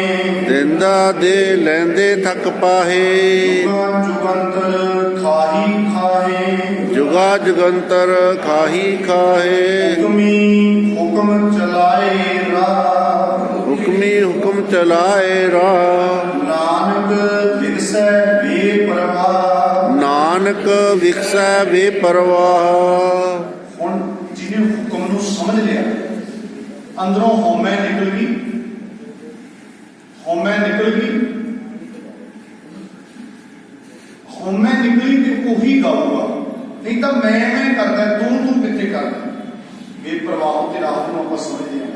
ਦਿੰਦਾ ਦੇ ਲੈਂਦੇ ਥੱਕ ਪਾਹੇ, ਜੁਗੰਤਰ ਖਾਹੀ ਖਾਹੇ, ਜੁਗਾ ਜੁਗੰਤਰ ਖਾਹੀ ਖਾਹੇ, ਹੁਕਮ ਚਲਾਏ ਰਾਹ, ਹੁਕਮੀ ਹੁਕਮ ਚਲਾਏ ਰਾਹ, ਨਾਨਕ ਵਿਰਸੈ ਬੇਪਰਵਾਹ, ਨਾਨਕ ਵਿਖਸੈ ਬੇਪਰਵਾਹ। ਹੁਣ ਜਿਹਨੇ ਹੁਕਮ ਨੂੰ ਸਮਝ ਲਿਆ, ਅੰਦਰੋਂ ਹਉਮੈ ਨਿਕਲ ਗਈ, ਹਉਮੈ ਨਿਕਲ ਗਈ, ਹਉਮੈ ਨਿਕਲੀ ਤੇ ਉਹੀ ਗਾਊਗਾ। ਨਹੀਂ ਤਾਂ ਮੈਂ ਕਰਦਾ, ਤੂੰ ਕਿੱਥੇ ਕਰਦਾ। ਬੇਪਰਵਾਹ ਤੇ ਰਾਹ ਨੂੰ ਆਪਾਂ ਸਮਝਦੇ ਹਾਂ।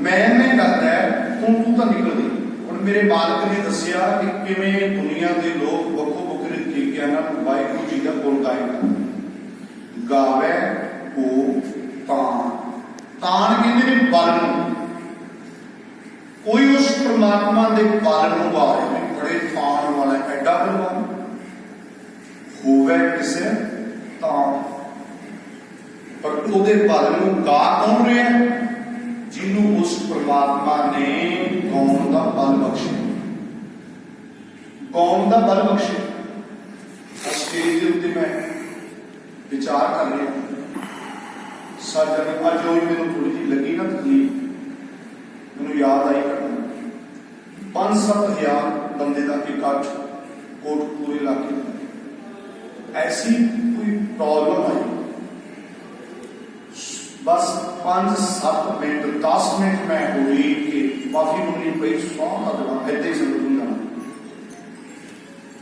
ਮੈਂ ਕਰਦਾ, ਤੂੰ ਤਾਂ ਨਿਕਲ ਗਈ। ਹੁਣ ਮੇਰੇ ਮਾਲਕ ਨੇ ਦੱਸਿਆ ਕਿ ਕਿਵੇਂ ਦੁਨੀਆ ਦੇ ਲੋਕ ਵੱਖੋ ਵੱਖਰੇ ਤਰੀਕਿਆਂ ਨਾਲ ਵਾਹਿਗੁਰੂ ਜੀ ਦਾ ਗੁਣ ਗਾਇਨ ਗਾਵੇ ਕੋ ਤਾਣ, ਤਾਣ ਕਹਿੰਦੇ ਨੇ ਬਲ ਨੂੰ। ਕੋਈ ਉਸ ਪ੍ਰਮਾਤਮਾ ਦੇ ਬਲ ਨੂੰ ਗਾ ਰਿਹਾ ਹੈ, ਬੜੇ ਤਾਣ ਵਾਲਾ ਐਡਾ ਬਲਵਾਨ। ਹੋਵੇ ਕਿਸੇ ਤਾਣ, ਪਰ ਉਹਦੇ ਬਲ ਨੂੰ ਗਾ ਕੌਣ ਰਿਹਾ? ਜਿਹਨੂੰ ਉਸ ਪ੍ਰਮਾਤਮਾ ਨੇ ਗਾਉਣ ਦਾ ਬਲ ਬਖਸ਼ਿਆ, ਗਾਉਣ ਦਾ ਬਲ ਬਖਸ਼ਿਆ। ਸਟੇਜ ਦੇ ਉੱਤੇ ਮੈਂ ਵਿਚਾਰ ਕਰ ਰਿਹਾ, ਸਾਡਾ ਅੱਜ ਹੋਈ ਮੈਨੂੰ ਥੋੜੀ ਜਿਹੀ ਲੱਗੀ ਨਾ ਤਕਲੀਫ, ਮੈਨੂੰ ਯਾਦ ਆਈ ਘਟਨਾ। 5-7 ਹਜ਼ਾਰ ਬੰਦੇ ਦਾ ਇਕੱਠ ਕੋਟਕਪੂਰੇ ਇਲਾਕੇ, ਐਸੀ ਕੋਈ ਪ੍ਰੋਬਲਮ ਆਈ, ਬਸ 5-7 ਮਿੰਟ 10 ਮਿੰਟ ਮੈਂ ਹੋਈ ਕਿ ਮਾਫੀ ਮੰਗਣੀ ਪਈ, ਸੌਂ ਲੱਗਣਾ ਇੱਦਾਂ ਹੀ ਸਮਝੂਗਾ।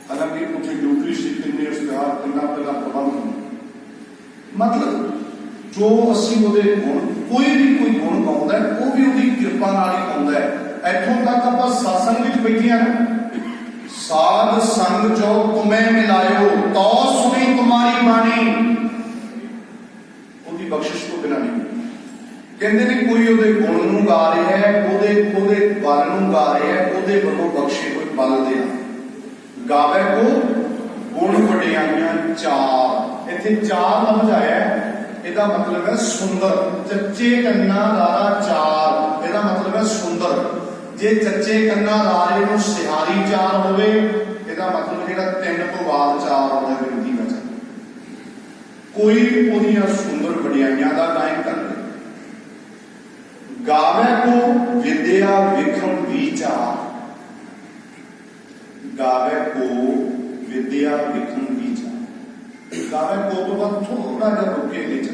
ਹਾਲਾਂਕਿ ਉੱਥੇ ਡਿਊਟੀ ਸੀ, ਕਿੰਨੇ ਇਸ਼ਤਿਹਾਰ, ਕਿੰਨਾ ਪਹਿਲਾਂ ਪ੍ਰਬੰਧ, ਮਤਲਬ ਜੋ ਅਸੀਂ ਉਹਦੇ ਗੁਣ, ਕੋਈ ਵੀ ਕੋਈ ਗੁਣ ਗਾਉਂਦਾ ਉਹ ਵੀ ਉਹਦੀ ਕਿਰਪਾ ਨਾਲ ਹੀ ਗਾਉਂਦਾ ਹੈ। ਇੱਥੋਂ ਤੱਕ ਆਪਾਂ ਸਤਸੰਗ ਵਿੱਚ ਬੈਠੇ ਹਾਂ, ਸਾਧ ਸੰਗ ਜੋ ਤੁਮੇ ਮਿਲਾਇਓ ਤੋ ਸੁਣੀ ਤੁਮਾਰੀ ਬਾਣੀ, ਉਹਦੀ ਬਖਸ਼ਿਸ਼ ਤੋਂ ਬਿਨਾਂ ਨਹੀਂ। ਕਹਿੰਦੇ ਨੇ ਕੋਈ ਉਹਦੇ ਗੁਣ ਨੂੰ ਗਾ ਰਿਹਾ ਹੈ, ਉਹਦੇ ਬਲ ਨੂੰ ਗਾ ਰਿਹਾ ਹੈ, ਉਹਦੇ ਵੱਲੋਂ ਬਖਸ਼ੇ ਕੋਈ ਬਲ ਦੇ ਗਾਵੇ ਕੋ ਗੁਣ ਵਡਿਆਈਆਂ ਚਾਰ। ਇੱਥੇ ਚਾਰ ਲਫ਼ਜ਼ ਆਇਆ, ਇਹਦਾ ਮਤਲਬ ਹੈ ਸੁੰਦਰ। ਚੱਚੇ ਕੰਨਾਂ ਦਾ ਚਾਰ, ਇਹਦਾ ਮਤਲਬ ਹੈ ਸੁੰਦਰ। ਜੇ ਚੱਚੇ ਕੰਨਾਂ ਵਾਲੇ ਨੂੰ ਸਿਹਾਰੀ ਚਾਰ ਹੋਵੇ, ਇਹਦਾ ਮਤਲਬ ਜਿਹੜਾ 3 ਤੋਂ ਬਾਅਦ ਚਾਰ ਹੋਵੇ ਵਿਅਕਤੀ ਵਿੱਚ ਕੋਈ ਉਹਦੀਆਂ ਸੁੰਦਰ ਵਡਿਆਈਆਂ ਦਾ ਗਾਇਨ ਕਰਦੇ। ਗਾਵੇ ਕੋ ਵਿਦਿਆ ਵਿਖਮ ਵਿਚਾਰ, ਗਾਵੇ ਕੋ ਵਿਦਿਆ ਵਿਖਮ ਵਿਚਾਰ। ਗਾਵੇ ਕੋ ਤੋਂ ਬਾਅਦ ਥੋੜਾ ਜਿਹਾ ਰੁਕੇ ਵਿੱਚ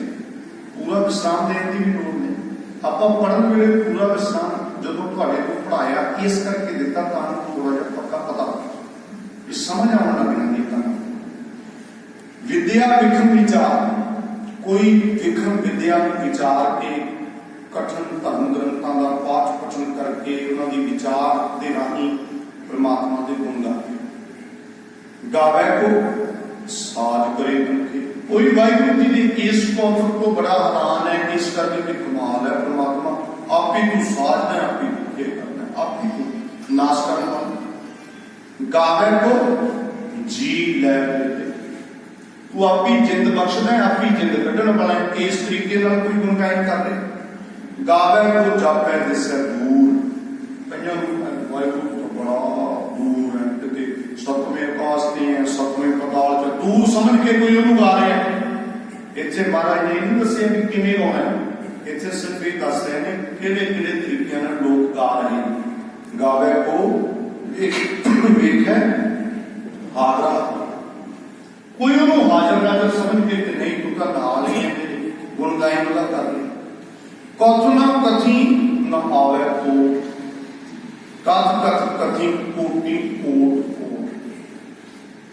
ਪੂਰਾ ਵਿਸਰਾਮ ਦੇਣ ਦੀ ਵੀ ਲੋੜ ਨਹੀਂ। ਆਪਾਂ ਪੜ੍ਹਨ ਵੇਲੇ ਪੂਰਾ ਵਿਸਰਾਮ ਜਦੋਂ ਤੁਹਾਡੇ ਕੋਲ ਪੜ੍ਹਾਇਆ ਇਸ ਕਰਕੇ ਦਿੱਤਾ ਤਾਂ ਥੋੜਾ ਜਿਹਾ ਪੱਕਾ ਪਤਾ ਇਹ ਸਮਝ ਆਉਣ ਲੱਗ ਜਾਂਦੀ ਤਾਂ। ਵਿਦਿਆ ਵਿਖਮ ਵਿਚਾਰ, ਕੋਈ ਵਿਖਮ ਵਿਦਿਆ ਨੂੰ ਵਿਚਾਰ ਕੇ ਕਠਨ ਧਰਮ ਗ੍ਰੰਥਾਂ ਦਾ ਪਾਠ ਪਠਨ ਕਰਕੇ ਉਹਨਾਂ ਦੀ ਵਿਚਾਰ ਦੇ ਰਾਹੀਂ ਪ੍ਰਮਾਤਮਾ ਦੇ ਗੁਣ ਗਾਵੇ। ਗਾਵੇ ਕੋ साज करे दुखे। कोई वाहिगुरु जी ने इस कौफर को बड़ा हैरान है, इस करके कि कमाल है परमात्मा, आप ही तू साज है, आप ही दुखे करना, आप ही तू नाश करने वाला। गावे को जी लै दे, तू आप ही जिंद बख्शदा है, आप ही जिंद कढ़ने वाला है। इस तरीके नाल कोई गुण गायन कर रहे। गावे को जापै दिसै दूर, कईयां नूं वाहिगुरू तो बड़ा दूर है, किते सतवें आकाश ते है, सतवें पताल च दूर समझ के कोई उन्होंने गा रहा है। इत्थे महाराज ने नहीं दस्सिया भी किवें गाउणा है, इत्थे सिर्फ ये दस रहे हैं किहड़े किहड़े तरीके नाल लोक गा रहे हैं। गावे को वेखै हाजरा, कोई उन्होंने हाजर नाजर समझ के कि नहीं तू तो नाल ही है, गुण गायन वाला कर रहे। कथ ना कथी न आवे को, कथ कथ कथी कोटि कोट कोट।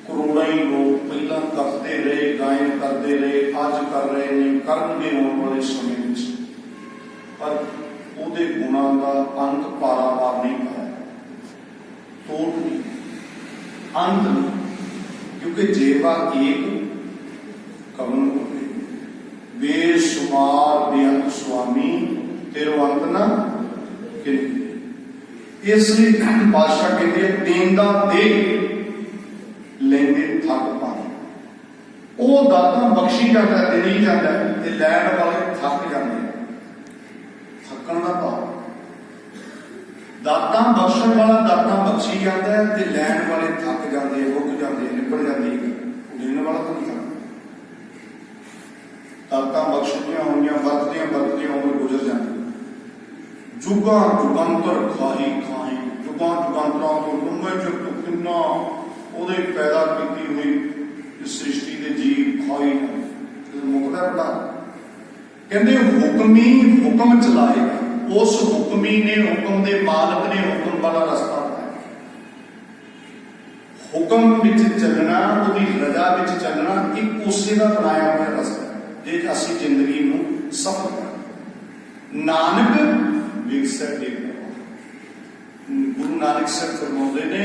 करोड़ों ही लोग पहला करते रहे, गायन करते रहे, अज कर रहे हैं, करनगे आने वाले समय में, पर उहदे गुणां दा अंत पारावार नहीं पाया, तोड़ नहीं, अंत नहीं। क्योंकि जेवा एक कवन होते, बेशुमार बेअंत स्वामी तेरो अंत ना कि। इसलिए बादशाह कहते देंदा दे लेंदे थक पाए। वो दाता बख्शी जाता है, देनी जाता है, लैण वाले थक जाते हैं। थकन का भाव, दाता बख्शण वाला दाता बख्शी जाता है, ते लैण वाले थक जाते हैं, रुक जाते हैं, निपट जाते हैं। देने वाला तो नहीं थकता। दाता बख्शदियां होइयां बरतदियां उम्र गुजर जाती। जुगा जुगंतर खाही खाही, जुगा जुगंतरां तो लंबे चਿਰ ਤੋਂ किन्ना ਉਹਦੇ पैदा की हुई सृष्टि के जीव खाई मुकदा बड़ा। कहते हुक्मी हुक्म चलाएगा, उस हुक्मी ने हुक्म के मालक ने हुक्म वाला रास्ता बनाया। हुक्म विच चलना, उसकी रजा विच चलना, एक उसे का बनाया हुआ रास्ता है जे असी जिंदगी नूं सफल कर। नानक विकसित देख, गुरु नानक साहब फरमाउंदे ने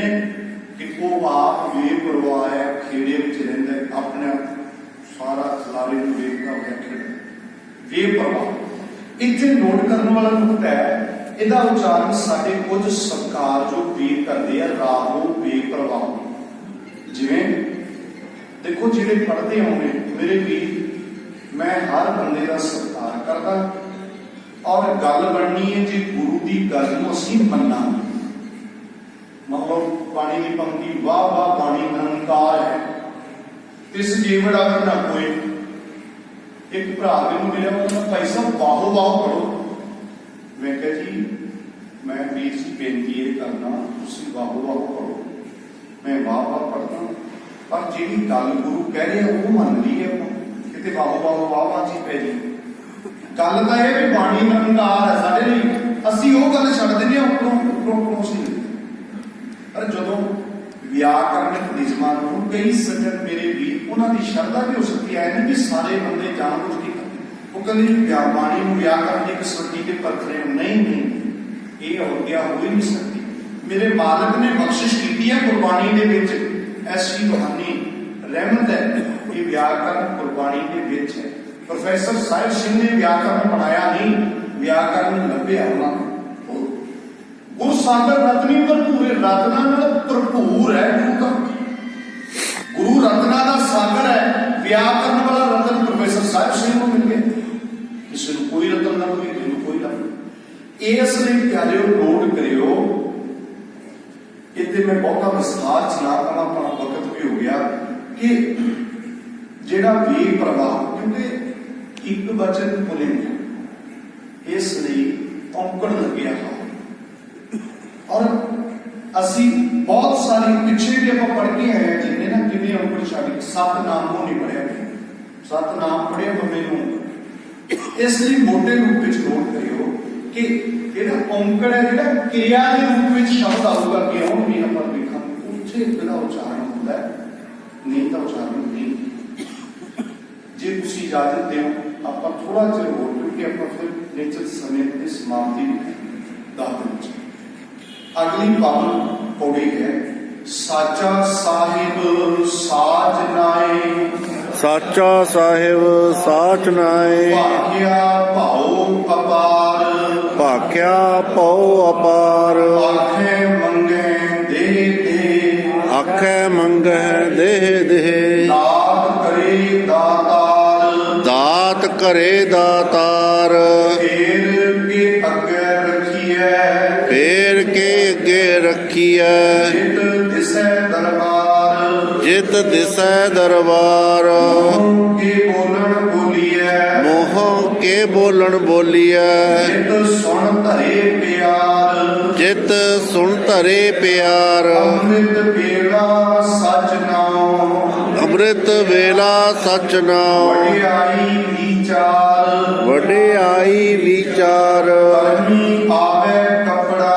कि वो आप बेपरवाह है, खेड़े में रहिंदा है, अपने सारा खिलारे को देखता हुआ खेड़ा बेपरवाह। इत्थे नोट करने वाला नुकता है, इहदा उच्चारण साडे कुछ सरकार जो वीर करते हैं, राहो बेपरवाह। जिवें देखो जिहड़े पढ़ते होंगे मेरे वीर, मैं हर बंदे का सत्कार करदा, और गल बननी है जी गुरु की गल नूं असीं मन्ना। मतलब पानी की पंक्ति वाह वाह पानी निरंकार है, तिस जीवड़ अगर ना कोई। एक भरा मैनूं मिलिया, उन्होंने भाई साहब वाहो वाहो पढ़ो। मैं कहा जी मैं वीर जी बेनती ये करना, तुसीं वाहो वाहो पढ़ो, मैं वाह वाह पढ़दा, पर जिहड़ी गल गुरु कह रहे हैं वो मन ली है, किते वाहो वाहो वाह वाह जी पै जी। गल तो यह भी पानी निरंकार है साडे लई, असीं वो गल छड्ड दिंदे हां उपरों सी। पर जो व्याकरणिक नियमां नूं कई सज्जन मेरे भी उन्होंने शरधा भी हो सकती है नहीं कि सारे बंदे जानबूझ के करते, वो कहते बाणी नूं व्याकरणिक सृष्टि के परखने नहीं, ये हो गया हो ही नहीं सकती। मेरे मालक ने बख्शिश की है गुरबाणी दे विच, ऐसी रूहानी रहमत है, ये व्याकरण गुरबाणी दे विच है। प्रोफैसर साहिब सिंह ने व्याकरण बनाया नहीं, व्याकरण लभ्या उन्होंने। गुरु सागर रत्नी भरपूर, रत्ना भरपूर है गुरु का, गुरु रत्ना का सागर है। व्याकरण वाला रतन प्रोफैसर साहिब सिंह को मिल गया, किसी को कोई रतन ना मिले, किसी को कोई रतन। इसलिए प्यारे नोट करियो, इतने मैं बहुत विस्तार चला पाना, अपना वक्त भी हो गया कि जेड़ा बेप्रवाह, क्योंकि एक वचन बोलेंगे इसलिए औंकड़ लग्या हा। और असी बहुत सारी पिछे भी आप पढ़ के आए हैं जिन्हें ना किमें औंकड़ छड्ड, सतनाम को नहीं पढ़िया, सतनाम पढ़िया मम्मी नूं। इसलिए मोटे रूप में नोट करियो कि जिहड़ा औंकड़ है, जिहड़ा क्रिया के रूप में शब्द आऊगा कि आउं भी आप देखा उत्थे इहदा उच्चारण होंदा है, नहीं तो उच्चारण नहीं। जे तुसीं इजाजत देओ आपां थोड़ा जिहा होर क्योंकि आपां फिर निश्चित समय की समाप्ति दा देंगे। अगली पावन पौड़ी है ਸਾਚਾ ਸਾਹਿਬ ਸਾਚ ਨਾਏ, ਸਾਚਾ ਸਾਹਿਬ ਸਾਚ ਨਾਏ, ਭਾਗਿਆ ਭਾਉ ਅਪਾਰ, ਭਾਖਿਆ ਪਉ ਅਪਾਰ, ਆਖੇ ਮੰਗੇ ਦੇ ਦੇ, ਆਖੈ ਮੰਗਹਿ ਦੇਹ ਦੇਹ, ਦਾਤ ਕਰੇ ਦਾਤਾਰ, ਦਾਤ ਕਰੇ ਦਾਤਾਰ, ਫੇਰ ਕੇ ਅੱਗੇ ਰੱਖੀਐ, ਫੇਰ ਕੇ ਅੱਗੇ ਰੱਖੀਐ, ਜਿਤ ਦਿਸੈ ਦਰਬਾਰ, ਜਿਤ ਦਿਸੈ ਦਰਬਾਰ, ਕੇ ਬੋਲਣ ਬੋਲੀਐ, ਮੋਹ ਕੇ ਬੋਲਣ ਬੋਲੀਐ, ਜਿਤ ਸੁਣ ਧਰੇ ਪਿਆਰ, ਜਿਤ ਸੁਣ ਧਰੇ ਪਿਆਰ, ਅੰਮ੍ਰਿਤ ਵੇਲਾ ਸਚ ਨਾਉ, ਅੰਮ੍ਰਿਤ ਵੇਲਾ ਸਚ ਨਾਉ, ਵਡਿਆਈ ਵਿਚਾਰ, ਵਡਿਆਈ ਵਿਚਾਰ, ਕਰਮੀ ਆਵੇ ਕਪੜਾ,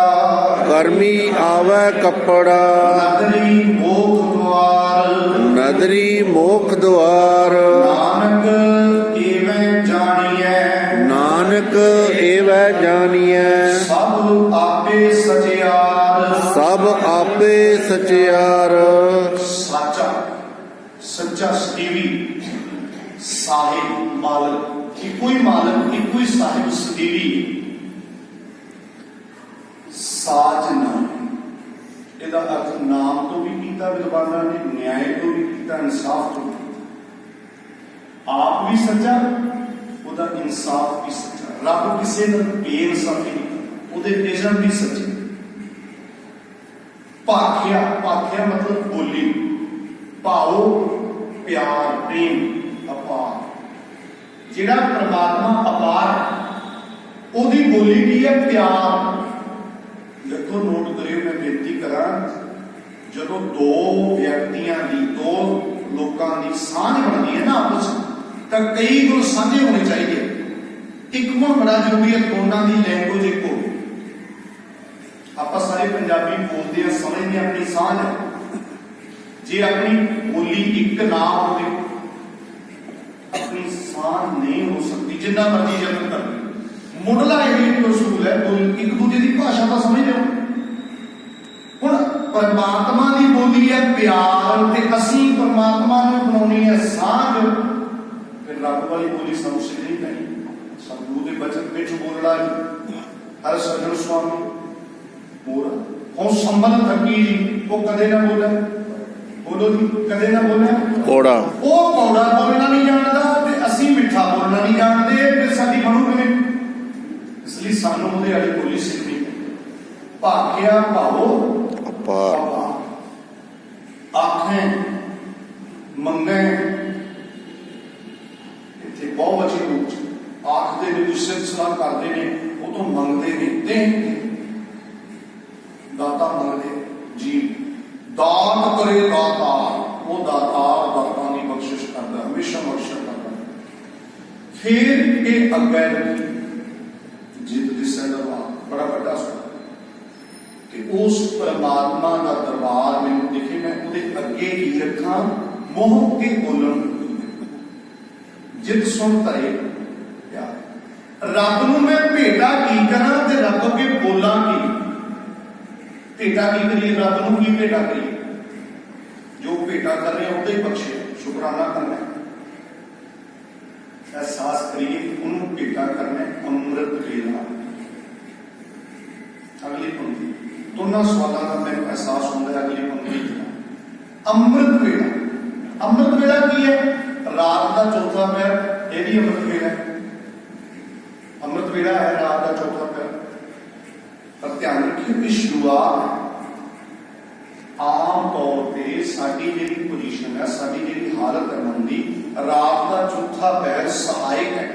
ਕਰਮੀ ਆਵੈ ਕੱਪੜਾ, ਨਦਰੀ ਮੋਖ ਦੁਆਰ, ਨਦਰੀ ਮੋਖ ਦੁਆਰ, ਨਾਨਕ ਏਵੇਂ ਜਾਣੀਐ, ਨਾਨਕ ਏਵੈ ਜਾਣੀਐ, ਸਭ ਆਪੇ ਸਚਿਆਰ, ਸਭ ਆਪੇ ਸਚਿਆਰ, ਸਾਚਾ ਸੱਚਾ ਸਦੀਵੀ ਸਾਹਿਬ ਮਾਲਕ, ਇੱਕੋ ਹੀ ਸਾਹਿਬ ਸਦੀਵੀ, ਸਾਚ ਨਾਮ, ਇਹਦਾ ਅਰਥ ਨਾਮ ਤੋਂ ਵੀ ਕੀਤਾ ਵਿਦਵਾਨਾਂ ਨੇ, ਨਿਆਂ ਤੋਂ ਵੀ ਕੀਤਾ, ਇਨਸਾਫ ਤੋਂ ਵੀ ਕੀਤਾ। ਆਪ ਵੀ ਸੱਚਾ, ਉਹਦਾ ਇਨਸਾਫ ਵੀ ਸੱਚਾ। ਰੱਬ ਕਿਸੇ ਨਾਲ ਬੇਇਨਸਾਫੀ ਨਹੀਂ ਕਰਦਾ, ਉਹਦੇ ਨਿਯਮ ਵੀ ਸੱਚੇ। ਭਾਖਿਆ ਮਤਲਬ ਬੋਲੀ, ਭਾਉ ਪਿਆਰ, ਪ੍ਰੇਮ, ਅਪਾਰ। ਜਿਹੜਾ ਪ੍ਰਮਾਤਮਾ ਅਪਾਰ ਹੈ, ਉਹਦੀ ਬੋਲੀ ਕੀ ਹੈ? ਪਿਆਰ। ਦੇਖੋ, ਨੋਟ ਕਰਿਓ, ਮੈਂ ਬੇਨਤੀ ਕਰਾਂ, ਜਦੋਂ ਦੋ ਵਿਅਕਤੀਆਂ ਦੀ, ਦੋ ਲੋਕਾਂ ਦੀ ਸਾਂਝ ਬਣਦੀ ਹੈ ਨਾ ਆਪਸ, ਤਾਂ ਕਈ ਗੁਣ ਸਾਂਝੇ ਹੋਣੇ ਚਾਹੀਦੇ। ਇੱਕ ਗੁਣ ਬੜਾ ਜ਼ਰੂਰੀ ਹੈ, ਦੋਨਾਂ ਦੀ ਲੈਂਗੁਏਜ ਇੱਕ ਹੋਵੇ। ਆਪਾਂ ਸਾਰੇ ਪੰਜਾਬੀ ਬੋਲਦੇ ਆ, ਸਮਝਦੇ ਆ, ਆਪਣੀ ਸਾਂਝ ਹੈ। ਜੇ ਆਪਣੀ ਬੋਲੀ ਇੱਕ ਨਾ ਹੋਵੇ, ਆਪਣੀ ਸਾਂਝ ਨਹੀਂ ਹੋ ਸਕਦੀ, ਜਿੰਨਾ ਮਰਜ਼ੀ ਯਤਨ ਕਰ ਲਓ। ਮੁੱਢਲਾ ਇਹ ਅਸੂਲ ਹੈ, ਇੱਕ ਦੂਜੇ ਦੀ ਭਾਸ਼ਾ ਤਾਂ ਸਮਝਦੇ ਹੋ। ਹੁਣ ਪਰਮਾਤਮਾ ਦੀ ਬੋਲੀ ਹੈ ਪਿਆਰ, ਤੇ ਅਸੀਂ ਪਰਮਾਤਮਾ ਨੂੰ ਬਣਾਉਣੀ ਹੈ ਸਾਂਝ। ਫਿਰ ਰੱਬ ਵਾਲੀ ਬੋਲੀ ਸਾਨੂੰ ਸਿੱਖਣੀ ਪੈਣੀ। ਸਤਿਗੁਰੂ ਦੇ ਬਚਨ ਵਿੱਚ ਬੋਲਣਾ ਹਰ ਸਜਣ ਸੁਆਮੀ ਮੋਰਾ। ਹੁਣ ਸੰਬੰਧ ਥੱਕੀ ਜੀ, ਉਹ ਕਦੇ ਨਾ ਬੋਲੇ, ਬੋਲੋ ਜੀ, ਕਦੇ ਨਾ ਬੋਲੇ ਕੋੜਾ। ਉਹ ਕੌੜਾ ਬੋਲਣਾ ਨਹੀਂ ਜਾਣਦਾ, ਤੇ ਅਸੀਂ ਮਿੱਠਾ ਬੋਲਣਾ ਨਹੀਂ ਜਾਣਦੇ, ਫਿਰ ਸਾਡੀ ਬਣੂ ਕਿਵੇਂ? ਇਸ ਲਈ ਸਾਨੂੰ ਉਹਦੇ ਵਾਲੀ ਬੋਲੀ ਸਿੱਖਣੀ ਹੈ। ਭਾਖਿਆ ਭਾਉ ਅਪਾਰ, ਆਖੇ ਮੰਗੇ, ਇੱਥੇ ਬਹੁਤ ਅੱਛੇ ਰੂਪ ਆਖਦੇ ਨੇ, ਸਿਫਤ ਸਲਾਹ ਕਰਦੇ ਨੇ, ਉਹ ਤੋਂ ਮੰਗਦੇ ਨੇ, ਤੇ ਦਾਤਾ ਮੰਗਦੇ ਜੀ। ਦਾਤ ਕਰੇ ਦਾਤਾਰ, ਉਹ ਦਾਤਾਰ ਦਾਤਾਂ ਦੀ ਬਖਸ਼ਿਸ਼ ਕਰਦਾ, ਹਮੇਸ਼ਾ ਬਖਸ਼ਿਸ਼ ਕਰਦਾ। ਫਿਰ ਇਹ ਅੱਗੇ ਰੱਖੀ, ਜਿੱਤ ਦਿਸੈ ਦਰਬਾਰ, ਬੜਾ ਵੱਡਾ ਸੁਣਾ, ਕਿ ਉਸ ਪਰਮਾਤਮਾ ਦਾ ਦਰਬਾਰ ਮੈਨੂੰ ਦਿਖੇ, ਮੈਂ ਉਹਦੇ ਅੱਗੇ ਕੀ ਰੱਖਾਂ? ਮੋਹ ਕੇ ਬੋਲਣ, ਜਿਤ ਸੁਣ ਧਰੇ ਪਿਆਰ। ਰੱਬ ਨੂੰ ਮੈਂ ਭੇਟਾ ਕੀ ਕਰਾਂ, ਤੇ ਰੱਬ ਅੱਗੇ ਬੋਲਾਂ ਕੀ? ਭੇਟਾ ਕੀ ਕਰੀਏ? ਰੱਬ ਨੂੰ ਕੀ ਭੇਟਾ ਕਰੀਏ? ਜੋ ਭੇਟਾ ਕਰ ਰਹੇ ਉਹਦੇ ਹੀ ਬਖਸ਼ੇ, ਸ਼ੁਕਰਾਨਾ ਕਰਨਾ, ਅਹਿਸਾਸ ਕਰੀਏ ਉਹਨੂੰ ਭੇਟਾ ਕਰਨਾ। ਅੰਮ੍ਰਿਤ ਵੇਲਾ, ਅਗਲੀ ਪੰਕਤੀ, ਦੋਨਾਂ ਸਵਾਲਾਂ ਦਾ ਮੈਨੂੰ ਅਹਿਸਾਸ ਹੁੰਦਾ ਹੈ। ਅਗਲੀ ਪੰਕਤੀ, ਅੰਮ੍ਰਿਤ ਵੇਲਾ। ਅੰਮ੍ਰਿਤ ਵੇਲਾ ਕੀ ਹੈ? ਰਾਤ ਦਾ ਚੌਥਾ ਪਹਿਰ, ਇਹ ਵੀ ਅੰਮ੍ਰਿਤ ਵੇਲਾ ਹੈ। ਅੰਮ੍ਰਿਤ ਵੇਲਾ ਹੈ ਰਾਤ ਦਾ ਚੌਥਾ ਪਹਿਰ। ਪਰ ਧਿਆਨ ਰੱਖਿਓ ਕਿ ਸ਼ੁਰੂਆਤ ਆਮ ਤੌਰ ਤੇ ਸਾਡੀ ਜਿਹੜੀ ਪੋਜੀਸ਼ਨ ਹੈ, ਸਾਡੀ ਜਿਹੜੀ ਹਾਲਤ ਹੈ ਮਨ ਦੀ, ਰਾਤ ਦਾ ਚੌਥਾ ਪਹਿਰ ਸਹਾਇਕ ਹੈ।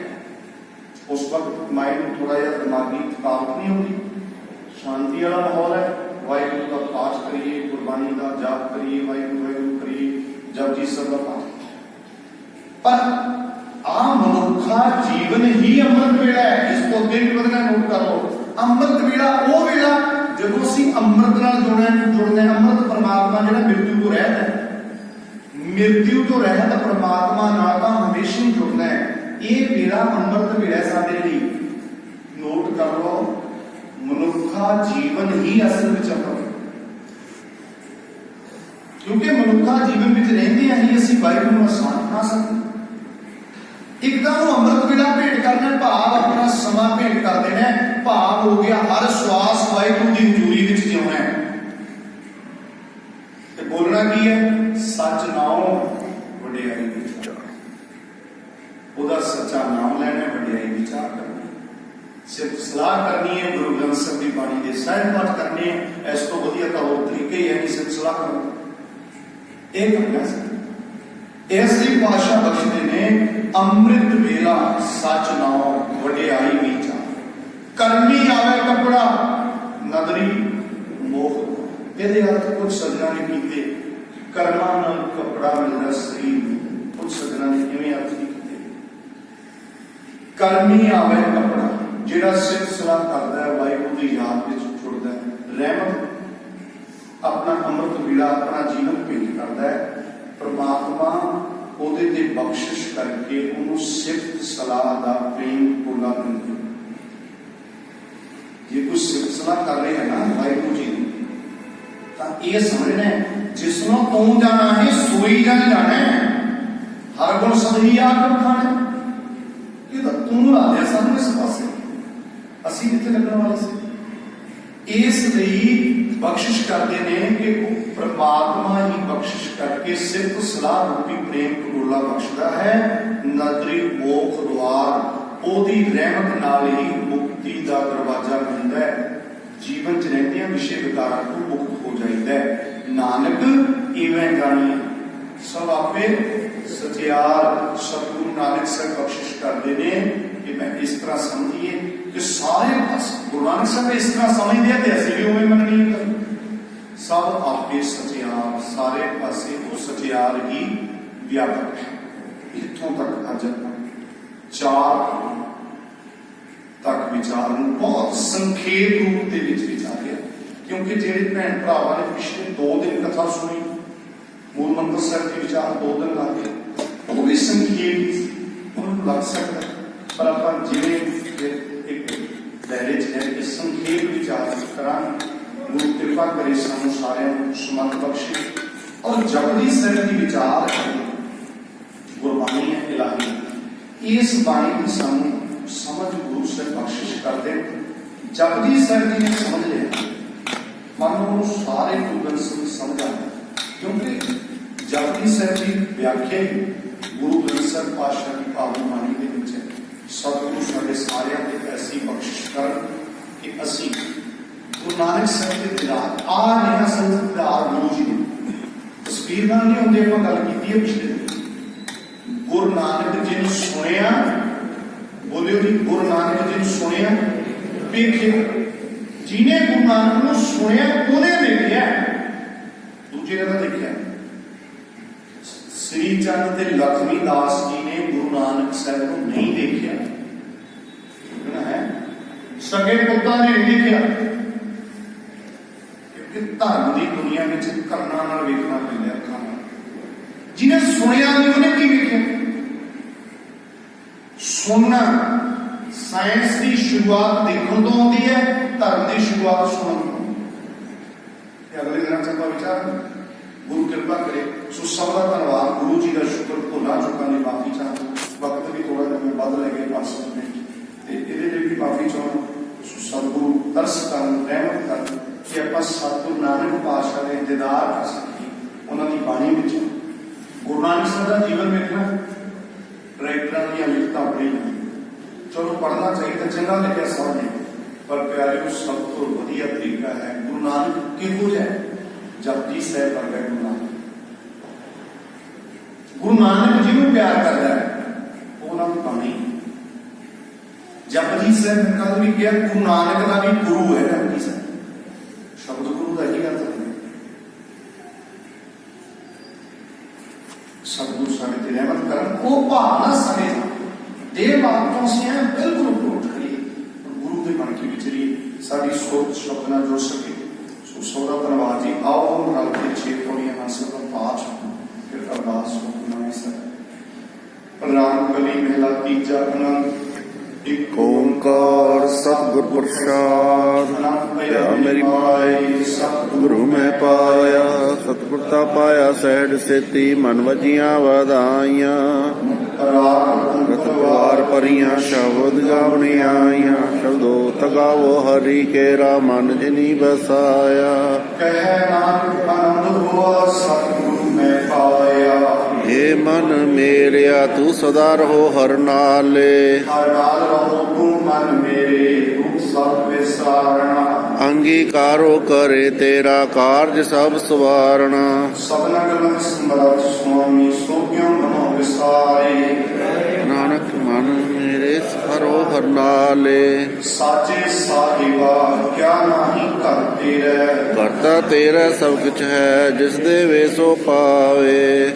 ਉਸ ਵਕਤ ਮਾਈਂਡ ਨੂੰ ਥੋੜਾ ਜਿਹਾ ਦਿਮਾਗੀ ਥਕਾਵਟ ਨਹੀਂ ਹੁੰਦੀ, ਸ਼ਾਂਤੀ ਵਾਲਾ ਮਾਹੌਲ ਹੈ। ਵਾਹਿਗੁਰੂ ਦਾ ਪਾਠ ਕਰੀਏ, ਗੁਰਬਾਣੀ ਦਾ ਜਾਪ ਕਰੀਏ, ਵਾਹਿਗੁਰੂ ਕਰੀਏ, ਜਪਜੀ ਸਾਹਿਬ ਦਾ ਪਾਠ। ਪਰ ਆ ਮਨੁੱਖਾ ਜੀਵਨ ਹੀ ਅੰਮ੍ਰਿਤ ਵੇਲਾ ਹੈ। ਇਸ ਤੋਂ ਅੱਗੇ ਵੀ ਵਧਣਾ, ਨੋਟ ਕਰ ਲਓ। ਅੰਮ੍ਰਿਤ ਵੇਲਾ ਉਹ ਵੇਲਾ ਜਦੋਂ ਅਸੀਂ ਅੰਮ੍ਰਿਤ ਨਾਲ ਜੁੜਨੇ। ਅੰਮ੍ਰਿਤ ਪਰਮਾਤਮਾ ਜਿਹੜਾ ਮ੍ਰਿਤੂ ਤੋਂ ਰਹਿਤ ਹੈ, ਮ੍ਰਿਤੂ ਤੋਂ ਰਹਿਤ ਪਰਮਾਤਮਾ ਨਾਲ ਤਾਂ ਹਮੇਸ਼ਾ ਹੀ ਜੁੜਨਾ ਹੈ। ਇਹ ਵੇਲਾ ਅੰਮ੍ਰਿਤ ਵੇਲਾ ਸਾਡੇ ਲਈ। ਨੋਟ ਕਰ ਲਓ, ਮਨੁੱਖਾ ਜੀਵਨ ਹੀ ਅਸਲ ਵਿੱਚ ਅੰਮ੍ਰਿਤ। क्योंकि मनुखा जीवन में रहंदियां ही असीं वाहिगुरू नूं आसान बना सकते। एकदम अमृत वेला भेंट करना भाव अपना समा भेंट कर देना भाव हो गया हर श्वास वाहिगुरू की हजूरी विच जिउना है। ते बोलना की है सच नाम वडियाई विचार, ओदा सच्चा नाम लेना वडियाई विचार करना, सिर्फ सलाह करनी है गुरु ग्रंथ साहिब की बाणी के सहज पाठ करने हैं। इस तो वधिया तो होर तरीके ही है नहीं सिर्फ सलाह करना ये करना। इसलिए पातशाह बख्शदे ने अमृत वेला सच नाम वडियाई विचार, करनी आवे कपड़ा नदरी मोह। ये अर्थ कुछ सजना ने कीते कर्मा नाल कपड़ा मिलता शरीर में, कुछ सजना ने किवें अर्थ नहीं कीते। करनी आवे कपड़ा जिहड़ा सिर्फ सलाह करता है वाहिगुरू की याद में जुड़ता है, रहमत अपना अमृत वेला अपना जीवन भेंट करता है, परमात्मा ਉਹਦੇ ਤੇ ਬਖਸ਼ਿਸ਼ ਕਰਕੇ ਉਹਨੂੰ ਸਿਫਤ ਸਲਾਹ ਦਾ ਪ੍ਰੇਮ ਕੋਲਾ ਦਿੰਦੇ। ਜੇ ਕੋਈ ਸਿਫਤ ਸਲਾਹ ਕਰ ਰਹੇ ਹੈ ਨਾ ਵਾਹਿਗੁਰੂ ਜੀ ਦੀ ਤਾਂ ਇਹ ਸਮਝਣਾ ਜਿਸ ਨੂੰ ਤੂੰ ਜਾਣਾ ਹੈ ਸੋਈ ਜਨ ਜਾਣਾ ਹੈ, ਹਰ ਗੁਣ ਸਦਹੀ ਆਪ ਖਾਣਾ। ਇਹ ਤਾਂ ਤੂੰ ਲਾ ਦਿਆ ਸਾਨੂੰ ਇਸ ਪਾਸੇ, ਅਸੀਂ ਕਿੱਥੇ ਲੱਗਣ ਵਾਲੇ ਸੀ। ਇਸ ਲਈ बख्शिश करते हैं कि परमात्मा ही बख्शिश करके सिर्फ सलाह रूपी प्रेम कटोला बख्शदा है। नदरी मोख द्वार ओदी रहमत नाल ही मुक्ति का दरवाजा मिलता है, जीवन च रहंदियां विषय विकारां तो मुक्त हो जाइदा है। नानक इवें जानिए सब आपे सचियार सतगुरु नानक साहब बख्शिश करते हैं कि मैं इस तरह समझिए कि सारे पास गुरु नानक साहब इस तरह समझते हैं तो असं भी उवें मननी है। सब आपे सचियार सारे पासे वो सचियार ही व्यापक है। इत्थों तक अज चार तक विचार बहुत संखेप रूप के विचारिया, क्योंकि जेडे भैन भरावां ने पिछले 2 दिन कथा सुनी मूल मंत्र साहब के विचार 2 दिन लगे, वो भी संखेप उन्होंने लग सकता है, पर आप जिवें एक दायरे च है कि संखेप विचार करा। गुरु कृपा करे सानू सारियां नूं समत बख्शे और जपजी साहिब की विचार गुरबाणी है इलाही, इस बाणी की सानू समझ गुरु साहिब बख्शिश कर दे। जपजी साहिब जी ने समझ लिया, मानो सारे गुरु ग्रंथ साहिब समझ आ गए, क्योंकि जपजी साहिब की व्याख्या ही गुरु ग्रंथ साहिब पातशाह की पावन बाणी के विच है। सतगुरु साडे सारियां ते ऐसी बख्शिश कर कि असीं गुरु नानक साहिब के दीदार आ नया संत दीदार गुरु जी ने तस्वीर नाल नहीं होंदे आपां गल कीती है पिछले दिन। गुरु नानक जी ने सुनिया, बोलियो जी गुरु नानक जी ने सुनिया वेखिया, जिन्हें गुरु नानक नूं सुनिया उन्हें देखिया, दूजे ने देखिया। श्री चंद ते लक्ष्मी दास जी ने गुरु नानक साहब को नहीं देखिया है, सगे पुत्ता ने नहीं देखिया, क्योंकि धर्म की दुनिया में करना नाल वेखना पैंदा अखां नाल। जिन्हें सुनिया नहीं उन्हें की वेखिया। सुनना साइंस की शुरुआत देखने तो आती है, धर्म की शुरुआत सुनने तो। अगले दिन चंगा विचार गुरु कृपा करे। सो सब का धन्यवाद, गुरु जी का शुक्र भुला चुका ने माफी चाहता, वक्त भी थोड़ा जिहा वध ले गए 5 मिनट ते इहदे लई भी माफी चाहता। सो सतगुरु तरस कर रहमत कर कि आपां सतगुरु नानक पातशाह दे दीदार कर सकीए, उन्हां दी बाणी विच गुरु नानक साहब दा जीवन वेखना राइटरां दी लिखतां पढ़ी चलो पढ़ना चाहिए चंगा लिखिया सब ने, पर प्यारे सब तो वधिया तरीका है गुरु नानक किहो जिहा जपजी साहिब वर्गा गुरु नानक। गुरु नानक जिन्होंने प्यार करता है उन्होंने बाणी जपजी साहिब ने कल भी किया, गुरु नानक का भी गुरु है जपजी साहिब, शब्द गुरु का ही अर्थ है। सतगुरु साढ़े ते रहमत करन, वो भावना साढ़े देह बातों से बिल्कुल उठ करिए, गुरु के बन के विचरिए, साड़ी सोच शब्द ना जुड़ सके। सो सौदा धन्यवाद जी। आओ रल के 6 पौड़ियां हासिल कर पाठ फिर अरदास हो। प्रणाम कली महला तीजा आनंद ਇੱਕ ਓੰਕਾਰ ਸਤਿਗੁਰ ਪ੍ਰਸਾਦ। ਅਨੰਦ ਆ ਮੇਰੀ ਮਾਈ ਗੁਰੂ ਮੈਂ ਪਾਇਆ, ਸਤਿਗੁਰ ਤਾ ਪਾਇਆ ਸਹਿਜ ਸੇਤੀ, ਮਨ ਵਜੀਆਂ ਵਧਾਈਆਂ। ਰਤ ਪਵਾਰ ਪਰੀਆਂ ਸ਼ਬਦ ਗਾਵਣੀ ਆਈਆਂ, ਸ਼ਬਦੋ ਤਗਾਵੋ ਹਰੀ ਕੇਰਾ ਮਨ ਜਿਨੀ ਬਸਾਇਆ। ਕਹਿ ਨਾਨਕ ਆਨੰਦ ਹੋਆ ਸਤਿਗੁਰੂ ਮੈਂ ਪਾਇਆ। ਏ ਮਨ ਮੇਰਿਆ ਤੂੰ ਸਦਾ ਰਹੋ ਹਰ ਨਾਲੇ, ਹਰ ਨਾਲ ਰਹੋ ਤੂੰ ਮਨ ਮੇਰੇ, ਤੂੰ ਸਭ ਵਿਸਾਰਣਾ। ਅੰਗੀਕਾਰੋ ਕਰੇ ਤੇਰਾ ਕਾਰਜ ਸਭ ਸਵਾਰਣਾ। ਸਭਨਾ ਗਲਨ ਸਮਰੱਥ ਸੁਆਮੀ ਸੋਭਿਓ ਮਨੋ ਵਿਸਾਰੇ। ਨਾਨਕ ਮਨ ਮੇਰੇ ਹਰੋ ਹਰ ਨਾਲੇ, ਸਾਚੇ ਸਾਹਿਬਾ ਕਿਆ ਨਾਹੀ ਘਰ ਤੇਰੇ। ਕਰਤਾ ਤੇਰਾ ਸਭ ਕੁਛ ਹੈ, ਜਿਸ ਦੇ ਵੇ ਸੋ ਪਾਵੇ।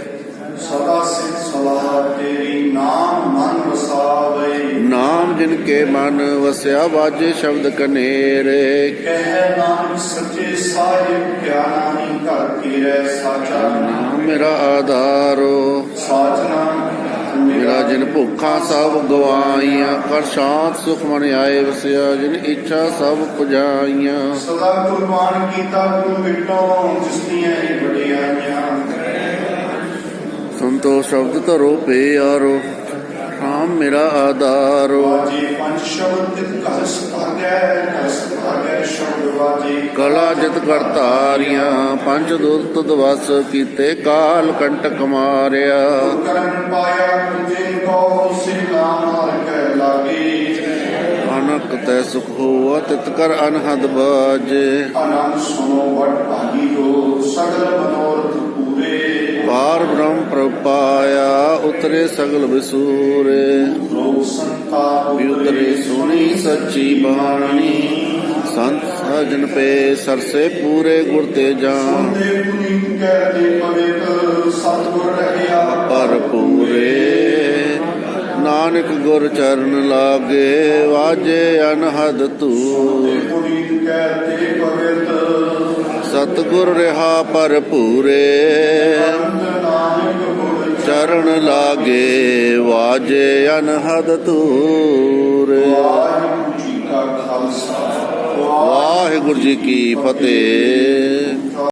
ਸਦਾ ਸਿਧ ਸਲਾਹ ਤੇਰੀ, ਨਾਮ ਮਨ ਵਸਾਵੇ। ਨਾਮ ਜਿਨ ਕੇ ਮਨ ਵਸਿਆ, ਵਾਜੇ ਸ਼ਬਦ ਕਨੇਰੇ। ਕਹਿ ਨਾਨਕ ਸੱਚੇ ਸਾਹਿਬ ਕਿਆ ਨਾਹੀ ਘਰ ਤੇਰੇ। ਸਾਚਾ ਨਾਮ ਮੇਰਾ ਆਧਾਰੋ, ਸਾਚ ਨਾਮ ਮੇਰਾ ਜਿਨ ਭੁੱਖਾਂ ਸਭ ਗਵਾਈਆਂ। ਕਰ ਸ਼ਾਂਤ ਸੁਖ ਮਨ ਆਏ ਵਸਿਆ, ਜਿਨ ਇੱਛਾ ਸਭ ਪੁਜਾਈਆਂ। ਸਦਾ ਕੁਰਬਾਨ ਕੀਤਾ ਗੁਰੂ ਮਿਟੋ, ਜਿਸ ਦੀਆਂ ਇਹ ਵਡਿਆਈਆਂ। ਸੰਤੋ ਸ਼ਬਦ ਧਰੋ ਪਿਆਰੋ, ਨਾਮ ਮੇਰਾ ਆਧਾਰੋ। ਵਾਜੇ ਪੰਜ ਸ਼ਬਦ ਤਿਤ ਕਹਸ ਭਾਗੈ ਸ਼ਬਦ ਵਾਜੇ। ਕਲਾ ਜਿਤ ਕਰਤਾਰੀਆਂ, ਪੰਜ ਦੁੱਤ ਦਵਸ ਕੀਤੇ, ਕਾਲ ਕੰਟਕ ਮਾਰਿਆ। ਕਰਨ ਪਾਇਆ ਤੁਝੇ ਕੋ, ਸਿਲਾ ਮਾਰ ਕੇ ਲਾਗੇ। ਅਨਕ ਤੈ ਸੁਖ ਹੋਆ, ਤਿਤ ਕਰ ਅਨਹਦ ਬਾਜੇ। ਆਨੰਦ ਸੁਨੋ ਵਡ ਭਾਗੀ ਜੋ, ਸਗਲ ਮਨੋਰਥ ਪੂਰੇ। ਪਾਰ ਬ੍ਰਹਮ ਪ੍ਰਭ ਪਾਇਆ, ਉਤਰੇ ਸਗਲ ਵਿਸੂਰੇ। ਲੋਕ ਸੰਤਾਪ ਉਤਰੇ ਸੁਣੀ ਸੱਚੀ ਬਾਣੀ, ਸੰਤ ਸਜਨ ਪੇ ਸਰਸੇ ਪੂਰੇ ਗੁਰ ਤੇ ਜਾਣ। ਸੁਣਦੇ ਪੁਨੀਤ ਕਹਿਤੇ ਪਵਿੱਤ, ਸਤਿਗੁਰ ਰਹਿਆ ਪਰ ਪੂਰੇ ਨਾਨਕ ਗੁਰ ਚਰਨ ਲਾਗੇ, ਵਾਜੇ ਅਨਹਦ ਧੂਰ। ਪੁਨੀਤ ਕਹਿਤੇ ਪਵਿੱਤ, ਸਤਿਗੁਰ ਰਿਹਾ ਪਰ ਪੂਰੇ, ਨਾਨਕ ਗੁਰ ਚਰਨ ਲਾਗੇ, ਵਾਜੇ ਅਨਹਦ ਧੂਰ। ਵਾਹਿਗੁਰੂ ਜੀ ਕਾ ਖਾਲਸਾ, ਵਾਹਿਗੁਰੂ ਜੀ ਕੀ ਫਤਿਹ।